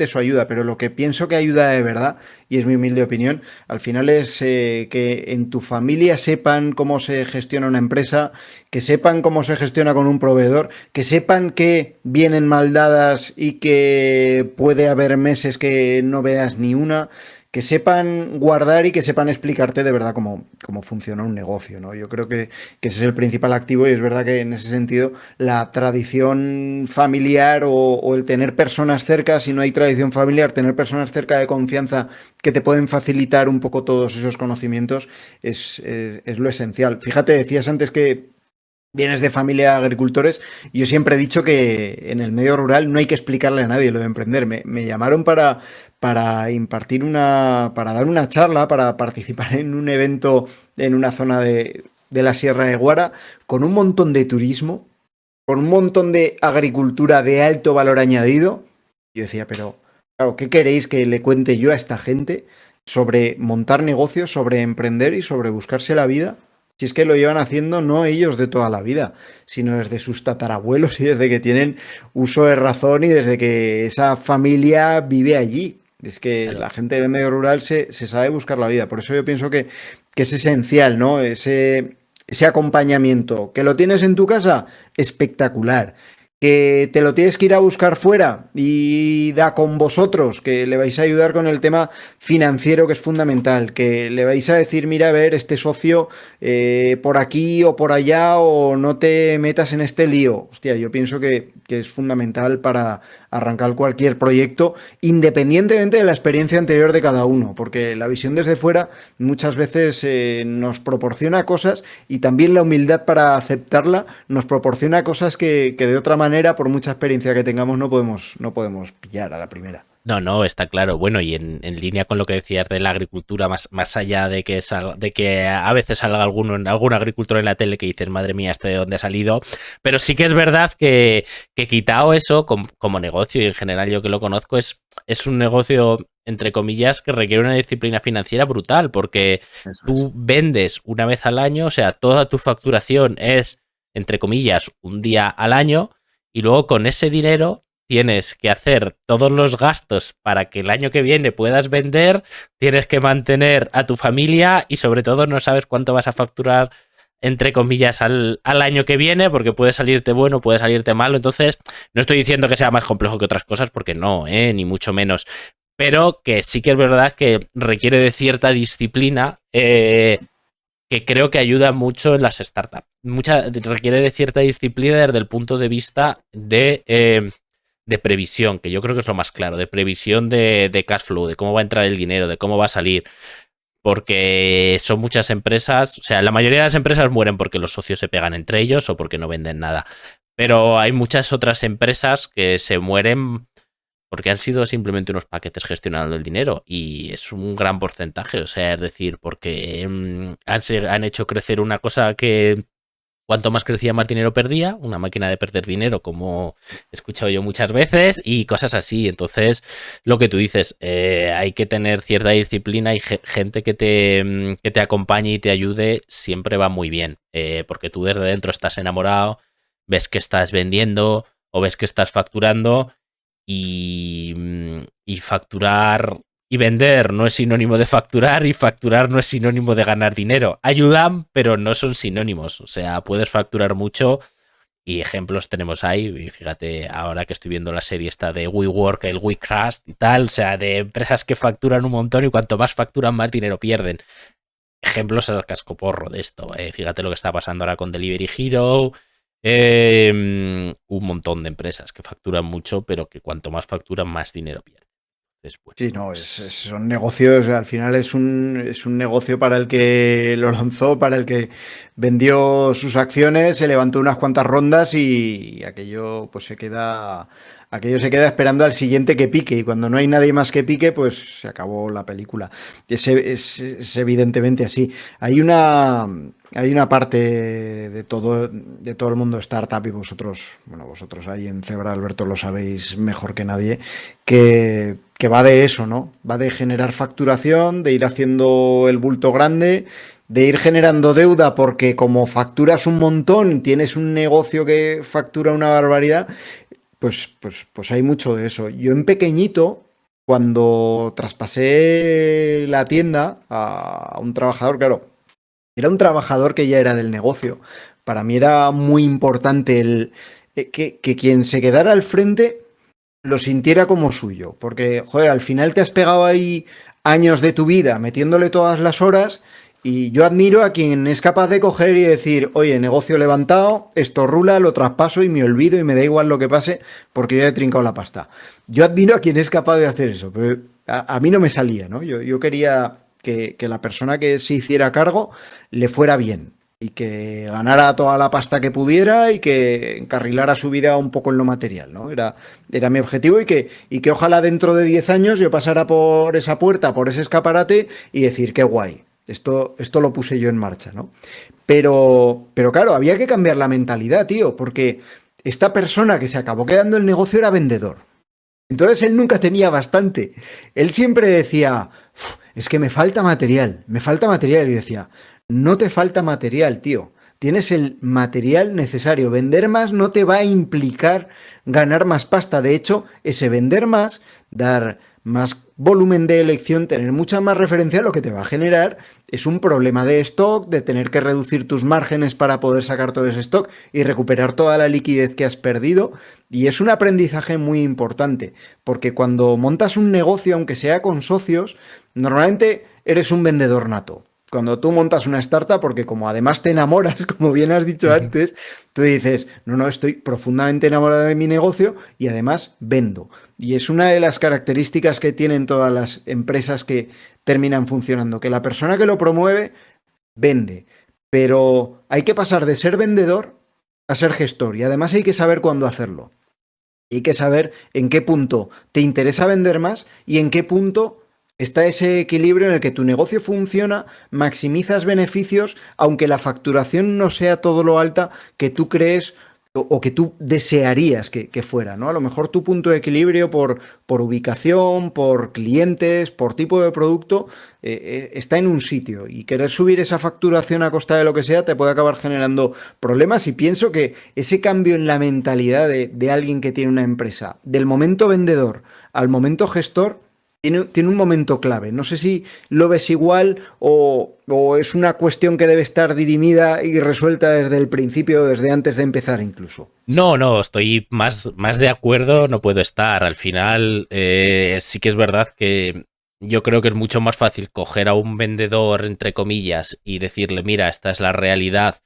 eso ayuda, pero lo que pienso que ayuda de verdad, y es mi humilde opinión, al final es que en tu familia sepan cómo se gestiona una empresa, que sepan cómo se gestiona con un proveedor, que sepan que vienen mal dadas y que puede haber meses que no veas ni una, que sepan guardar y que sepan explicarte de verdad cómo funciona un negocio, ¿no? Yo creo que ese es el principal activo y es verdad que en ese sentido la tradición familiar o el tener personas cerca, si no hay tradición familiar, tener personas cerca de confianza que te pueden facilitar un poco todos esos conocimientos es lo esencial. Fíjate, decías antes que vienes de familia de agricultores. Yo siempre he dicho que en el medio rural no hay que explicarle a nadie lo de emprender. Me llamaron para impartir para dar una charla, para participar en un evento en una zona de la Sierra de Guara, con un montón de turismo, con un montón de agricultura de alto valor añadido. Yo decía, pero claro, ¿qué queréis que le cuente yo a esta gente sobre montar negocios, sobre emprender y sobre buscarse la vida? Si es que lo llevan haciendo no ellos de toda la vida, sino desde sus tatarabuelos y desde que tienen uso de razón y desde que esa familia vive allí. Es que claro, la gente del medio rural se sabe buscar la vida. Por eso yo pienso que es esencial, ¿no? ese acompañamiento. ¿Que lo tienes en tu casa? Espectacular. Que te lo tienes que ir a buscar fuera y da con vosotros, que le vais a ayudar con el tema financiero, que es fundamental, que le vais a decir, mira, a ver, este socio por aquí o por allá, o no te metas en este lío. Hostia, yo pienso que es fundamental para arrancar cualquier proyecto, independientemente de la experiencia anterior de cada uno, porque la visión desde fuera muchas veces nos proporciona cosas, y también la humildad para aceptarla nos proporciona cosas que de otra manera, por mucha experiencia que tengamos, no podemos pillar a la primera. No, está claro. Bueno, y en línea con lo que decías de la agricultura, más allá de que a veces salga algún agricultor en la tele que dices, madre mía, ¿este de dónde ha salido? Pero sí que es verdad que quitado eso, como negocio, y en general yo que lo conozco, es un negocio, entre comillas, que requiere una disciplina financiera brutal, porque tú vendes una vez al año, o sea, toda tu facturación es, entre comillas, un día al año, y luego con ese dinero tienes que hacer todos los gastos para que el año que viene puedas vender, tienes que mantener a tu familia y sobre todo no sabes cuánto vas a facturar, entre comillas, al año que viene, porque puede salirte bueno, puede salirte malo. Entonces, no estoy diciendo que sea más complejo que otras cosas, porque no, ni mucho menos. Pero que sí que es verdad que requiere de cierta disciplina, que creo que ayuda mucho en las startups. Requiere de cierta disciplina desde el punto de vista de previsión, que yo creo que es lo más claro, de previsión de cash flow, de cómo va a entrar el dinero, de cómo va a salir, porque son muchas empresas, o sea, la mayoría de las empresas mueren porque los socios se pegan entre ellos o porque no venden nada, pero hay muchas otras empresas que se mueren porque han sido simplemente unos paquetes gestionando el dinero, y es un gran porcentaje, o sea, es decir, porque han hecho crecer una cosa que cuanto más crecía, más dinero perdía, una máquina de perder dinero, como he escuchado yo muchas veces, y cosas así. Entonces, lo que tú dices, hay que tener cierta disciplina, y gente que te acompañe y te ayude siempre va muy bien, porque tú desde dentro estás enamorado, ves que estás vendiendo o ves que estás facturando, y facturar y vender no es sinónimo de facturar, y facturar no es sinónimo de ganar dinero. Ayudan, pero no son sinónimos. O sea, puedes facturar mucho, y ejemplos tenemos ahí. Y fíjate, ahora que estoy viendo la serie esta de WeWork, el WeCrash y tal, o sea, de empresas que facturan un montón y cuanto más facturan, más dinero pierden. Ejemplos al cascoporro de esto. Fíjate lo que está pasando ahora con Delivery Hero. Un montón de empresas que facturan mucho, pero que cuanto más facturan, más dinero pierden. Después, Sí, no, son negocios, al final es un negocio para el que lo lanzó, para el que vendió sus acciones, se levantó unas cuantas rondas, y aquello pues aquello se queda esperando al siguiente que pique, y cuando no hay nadie más que pique, pues se acabó la película. Es evidentemente así. Hay una parte de todo el mundo startup, y vosotros ahí en Cebra, Alberto, lo sabéis mejor que nadie, que va de eso, ¿no? Va de generar facturación, de ir haciendo el bulto grande, de ir generando deuda, porque como facturas un montón, tienes un negocio que factura una barbaridad, pues hay mucho de eso. Yo en pequeñito, cuando traspasé la tienda a un trabajador, claro, era un trabajador que ya era del negocio. Para mí era muy importante que quien se quedara al frente lo sintiera como suyo. Porque, joder, al final te has pegado ahí años de tu vida metiéndole todas las horas, y yo admiro a quien es capaz de coger y decir, oye, negocio levantado, esto rula, lo traspaso y me olvido y me da igual lo que pase porque yo he trincado la pasta. Yo admiro a quien es capaz de hacer eso, pero a mí no me salía, ¿no? Yo quería que la persona que se hiciera cargo le fuera bien, y que ganara toda la pasta que pudiera, y que encarrilara su vida un poco en lo material, ¿no? Era mi objetivo, y que ojalá dentro de 10 años yo pasara por esa puerta, por ese escaparate, y decir, qué guay, esto lo puse yo en marcha, ¿no? Pero claro, había que cambiar la mentalidad, tío, porque esta persona que se acabó quedando el negocio era vendedor. Entonces él nunca tenía bastante. Él siempre decía, es que me falta material, me falta material. Y yo decía, no te falta material, tío. Tienes el material necesario. Vender más no te va a implicar ganar más pasta. De hecho, ese vender más, dar más volumen de elección, tener mucha más referencia, lo que te va a generar es un problema de stock, de tener que reducir tus márgenes para poder sacar todo ese stock y recuperar toda la liquidez que has perdido. Y es un aprendizaje muy importante, porque cuando montas un negocio, aunque sea con socios, normalmente eres un vendedor nato. Cuando tú montas una startup, porque como además te enamoras, como bien has dicho antes, tú dices, no, estoy profundamente enamorado de mi negocio y además vendo. Y es una de las características que tienen todas las empresas que terminan funcionando, que la persona que lo promueve vende, pero hay que pasar de ser vendedor a ser gestor y además hay que saber cuándo hacerlo. Hay que saber en qué punto te interesa vender más y en qué punto está ese equilibrio en el que tu negocio funciona, maximizas beneficios, aunque la facturación no sea todo lo alta que tú crees o que tú desearías que fuera, ¿no? A lo mejor tu punto de equilibrio por ubicación, por clientes, por tipo de producto, está en un sitio y querer subir esa facturación a costa de lo que sea te puede acabar generando problemas y pienso que ese cambio en la mentalidad de alguien que tiene una empresa, del momento vendedor al momento gestor, tiene un momento clave. No sé si lo ves igual o es una cuestión que debe estar dirimida y resuelta desde el principio, desde antes de empezar incluso. No, estoy más de acuerdo, no puedo estar. Al final, sí que es verdad que yo creo que es mucho más fácil coger a un vendedor, entre comillas, y decirle, mira, esta es la realidad,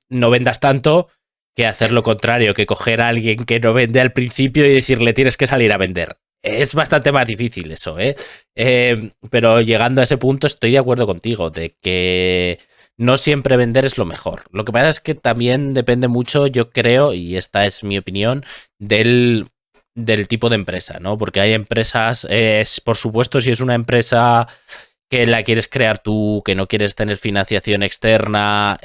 no vendas tanto, que hacer lo contrario, que coger a alguien que no vende al principio y decirle, tienes que salir a vender. Es bastante más difícil eso, ¿eh? Pero llegando a ese punto estoy de acuerdo contigo, de que no siempre vender es lo mejor. Lo que pasa es que también depende mucho, yo creo, y esta es mi opinión, del tipo de empresa, ¿no? Porque hay empresas, por supuesto, si es una empresa que la quieres crear tú, que no quieres tener financiación externa,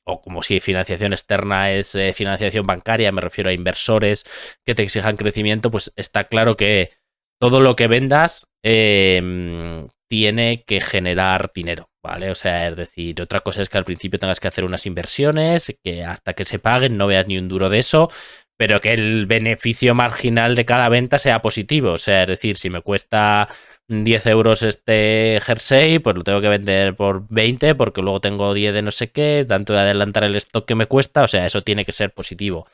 o como si financiación externa es financiación bancaria, me refiero a inversores que te exijan crecimiento, pues está claro que todo lo que vendas tiene que generar dinero, ¿vale? O sea, es decir, otra cosa es que al principio tengas que hacer unas inversiones, que hasta que se paguen no veas ni un duro de eso, pero que el beneficio marginal de cada venta sea positivo. O sea, es decir, si me cuesta 10 euros este jersey, pues lo tengo que vender por 20 porque luego tengo 10 de no sé qué, tanto de adelantar el stock que me cuesta, o sea, eso tiene que ser positivo.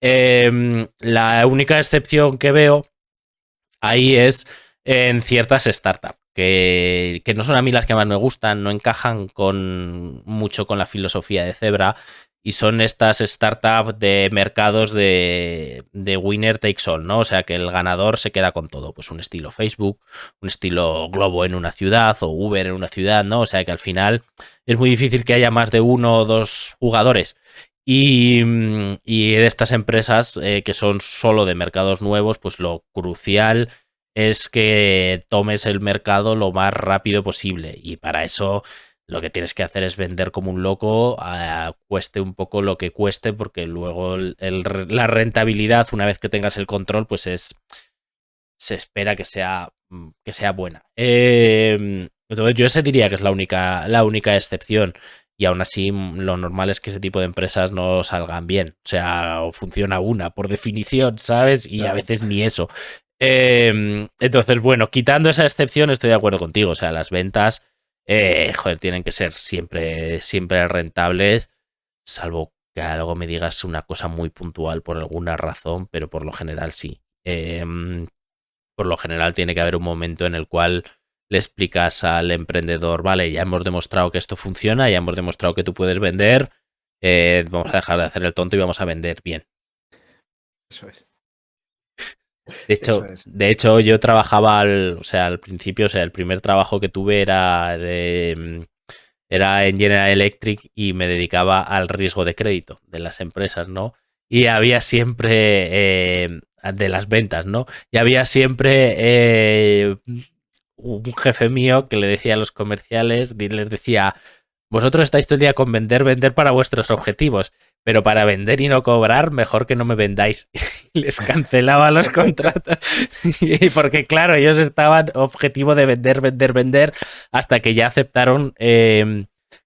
La única excepción que veo ahí es en ciertas startups, que no son a mí las que más me gustan, no encajan mucho con la filosofía de Zebra, y son estas startups de mercados de winner takes all, ¿no? O sea, que el ganador se queda con todo. Pues un estilo Facebook, un estilo Globo en una ciudad o Uber en una ciudad, ¿no? O sea, que al final es muy difícil que haya más de uno o dos jugadores. Y de estas empresas que son solo de mercados nuevos, pues lo crucial es que tomes el mercado lo más rápido posible. Y para eso lo que tienes que hacer es vender como un loco, cueste un poco lo que cueste, porque luego la rentabilidad, una vez que tengas el control, pues se espera que sea buena. Entonces yo ese diría que es la única excepción. Y aún así lo normal es que ese tipo de empresas no salgan bien. O sea, o funciona una por definición, ¿sabes? Y a veces ni eso. Entonces, bueno, quitando esa excepción estoy de acuerdo contigo. O sea, las ventas, tienen que ser siempre rentables, salvo que algo me digas una cosa muy puntual por alguna razón, pero por lo general sí. Por lo general tiene que haber un momento en el cual le explicas al emprendedor, vale, ya hemos demostrado que esto funciona, ya hemos demostrado que tú puedes vender, vamos a dejar de hacer el tonto y vamos a vender bien. Eso es. De hecho, yo trabajaba al principio, o sea, el primer trabajo que tuve era en General Electric y me dedicaba al riesgo de crédito de las empresas, ¿no? Y había siempre de las ventas, ¿no? Y había siempre un jefe mío que le decía a los comerciales, les decía, vosotros estáis todo el día con vender para vuestros objetivos, pero para vender y no cobrar, mejor que no me vendáis. Les cancelaba los contratos. Porque claro, ellos estaban objetivo de vender, hasta que ya aceptaron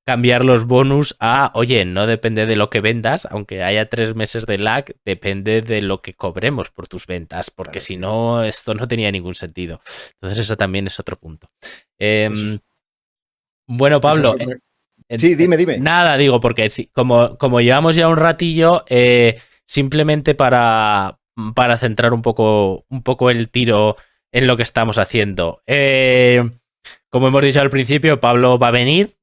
cambiar los bonus a, oye, no depende de lo que vendas, aunque haya 3 meses de lag, depende de lo que cobremos por tus ventas, porque si no, esto no tenía ningún sentido. Entonces, eso también es otro punto. Bueno, Pablo. Sí, dime. Nada, digo, porque sí, como llevamos ya un ratillo, simplemente para centrar un poco el tiro en lo que estamos haciendo. Como hemos dicho al principio, Pablo va a venir.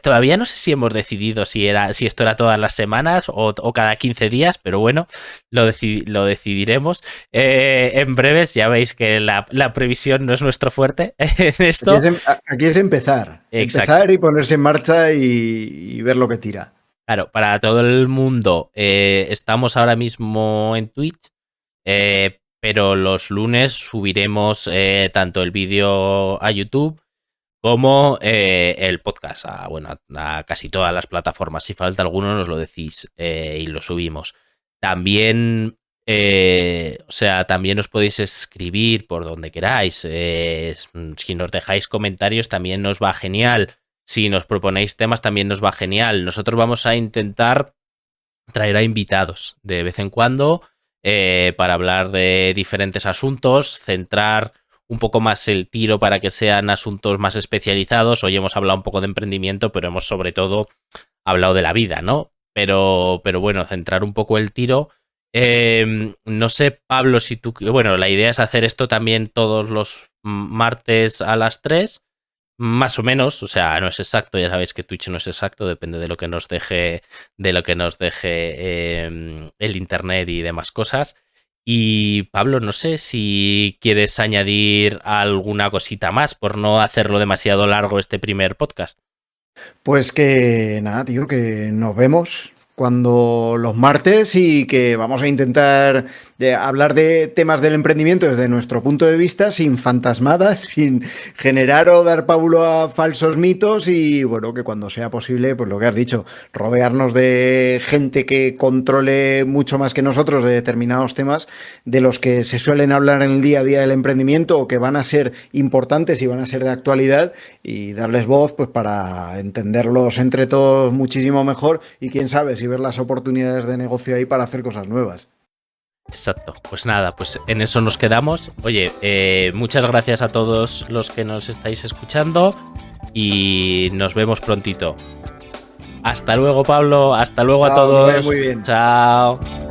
Todavía no sé si hemos decidido si esto era todas las semanas o cada 15 días, pero bueno, lo decidiremos. En breves, ya veis que la previsión no es nuestro fuerte en esto. Aquí es empezar. Exacto. Empezar y ponerse en marcha y ver lo que tira. Claro, para todo el mundo, estamos ahora mismo en Twitch, pero los lunes subiremos tanto el vídeo a YouTube como el podcast a casi todas las plataformas. Si falta alguno, nos lo decís y lo subimos. También, también os podéis escribir por donde queráis. Si nos dejáis comentarios, también nos va genial. Si nos proponéis temas, también nos va genial. Nosotros vamos a intentar traer a invitados de vez en cuando para hablar de diferentes asuntos, centrar un poco más el tiro para que sean asuntos más especializados. Hoy hemos hablado un poco de emprendimiento, pero hemos sobre todo hablado de la vida, ¿no? Pero bueno, centrar un poco el tiro. No sé, Pablo, si tú... Bueno, la idea es hacer esto también todos los martes a las 3, más o menos, o sea, no es exacto, ya sabéis que Twitch no es exacto, depende de lo que nos deje, el internet y demás cosas. Y Pablo, no sé si quieres añadir alguna cosita más por no hacerlo demasiado largo este primer podcast. Pues que nada, tío, que nos vemos cuando los martes y que vamos a intentar hablar de temas del emprendimiento desde nuestro punto de vista, sin fantasmadas, sin generar o dar pábulo a falsos mitos y bueno, que cuando sea posible, pues lo que has dicho, rodearnos de gente que controle mucho más que nosotros de determinados temas de los que se suelen hablar en el día a día del emprendimiento o que van a ser importantes y van a ser de actualidad y darles voz pues para entenderlos entre todos muchísimo mejor y quién sabe si ver las oportunidades de negocio ahí para hacer cosas nuevas. Exacto, pues nada, pues en eso nos quedamos. Oye, muchas gracias a todos los que nos estáis escuchando y nos vemos prontito. Hasta luego, Pablo, hasta luego a todos. Muy bien. Chao.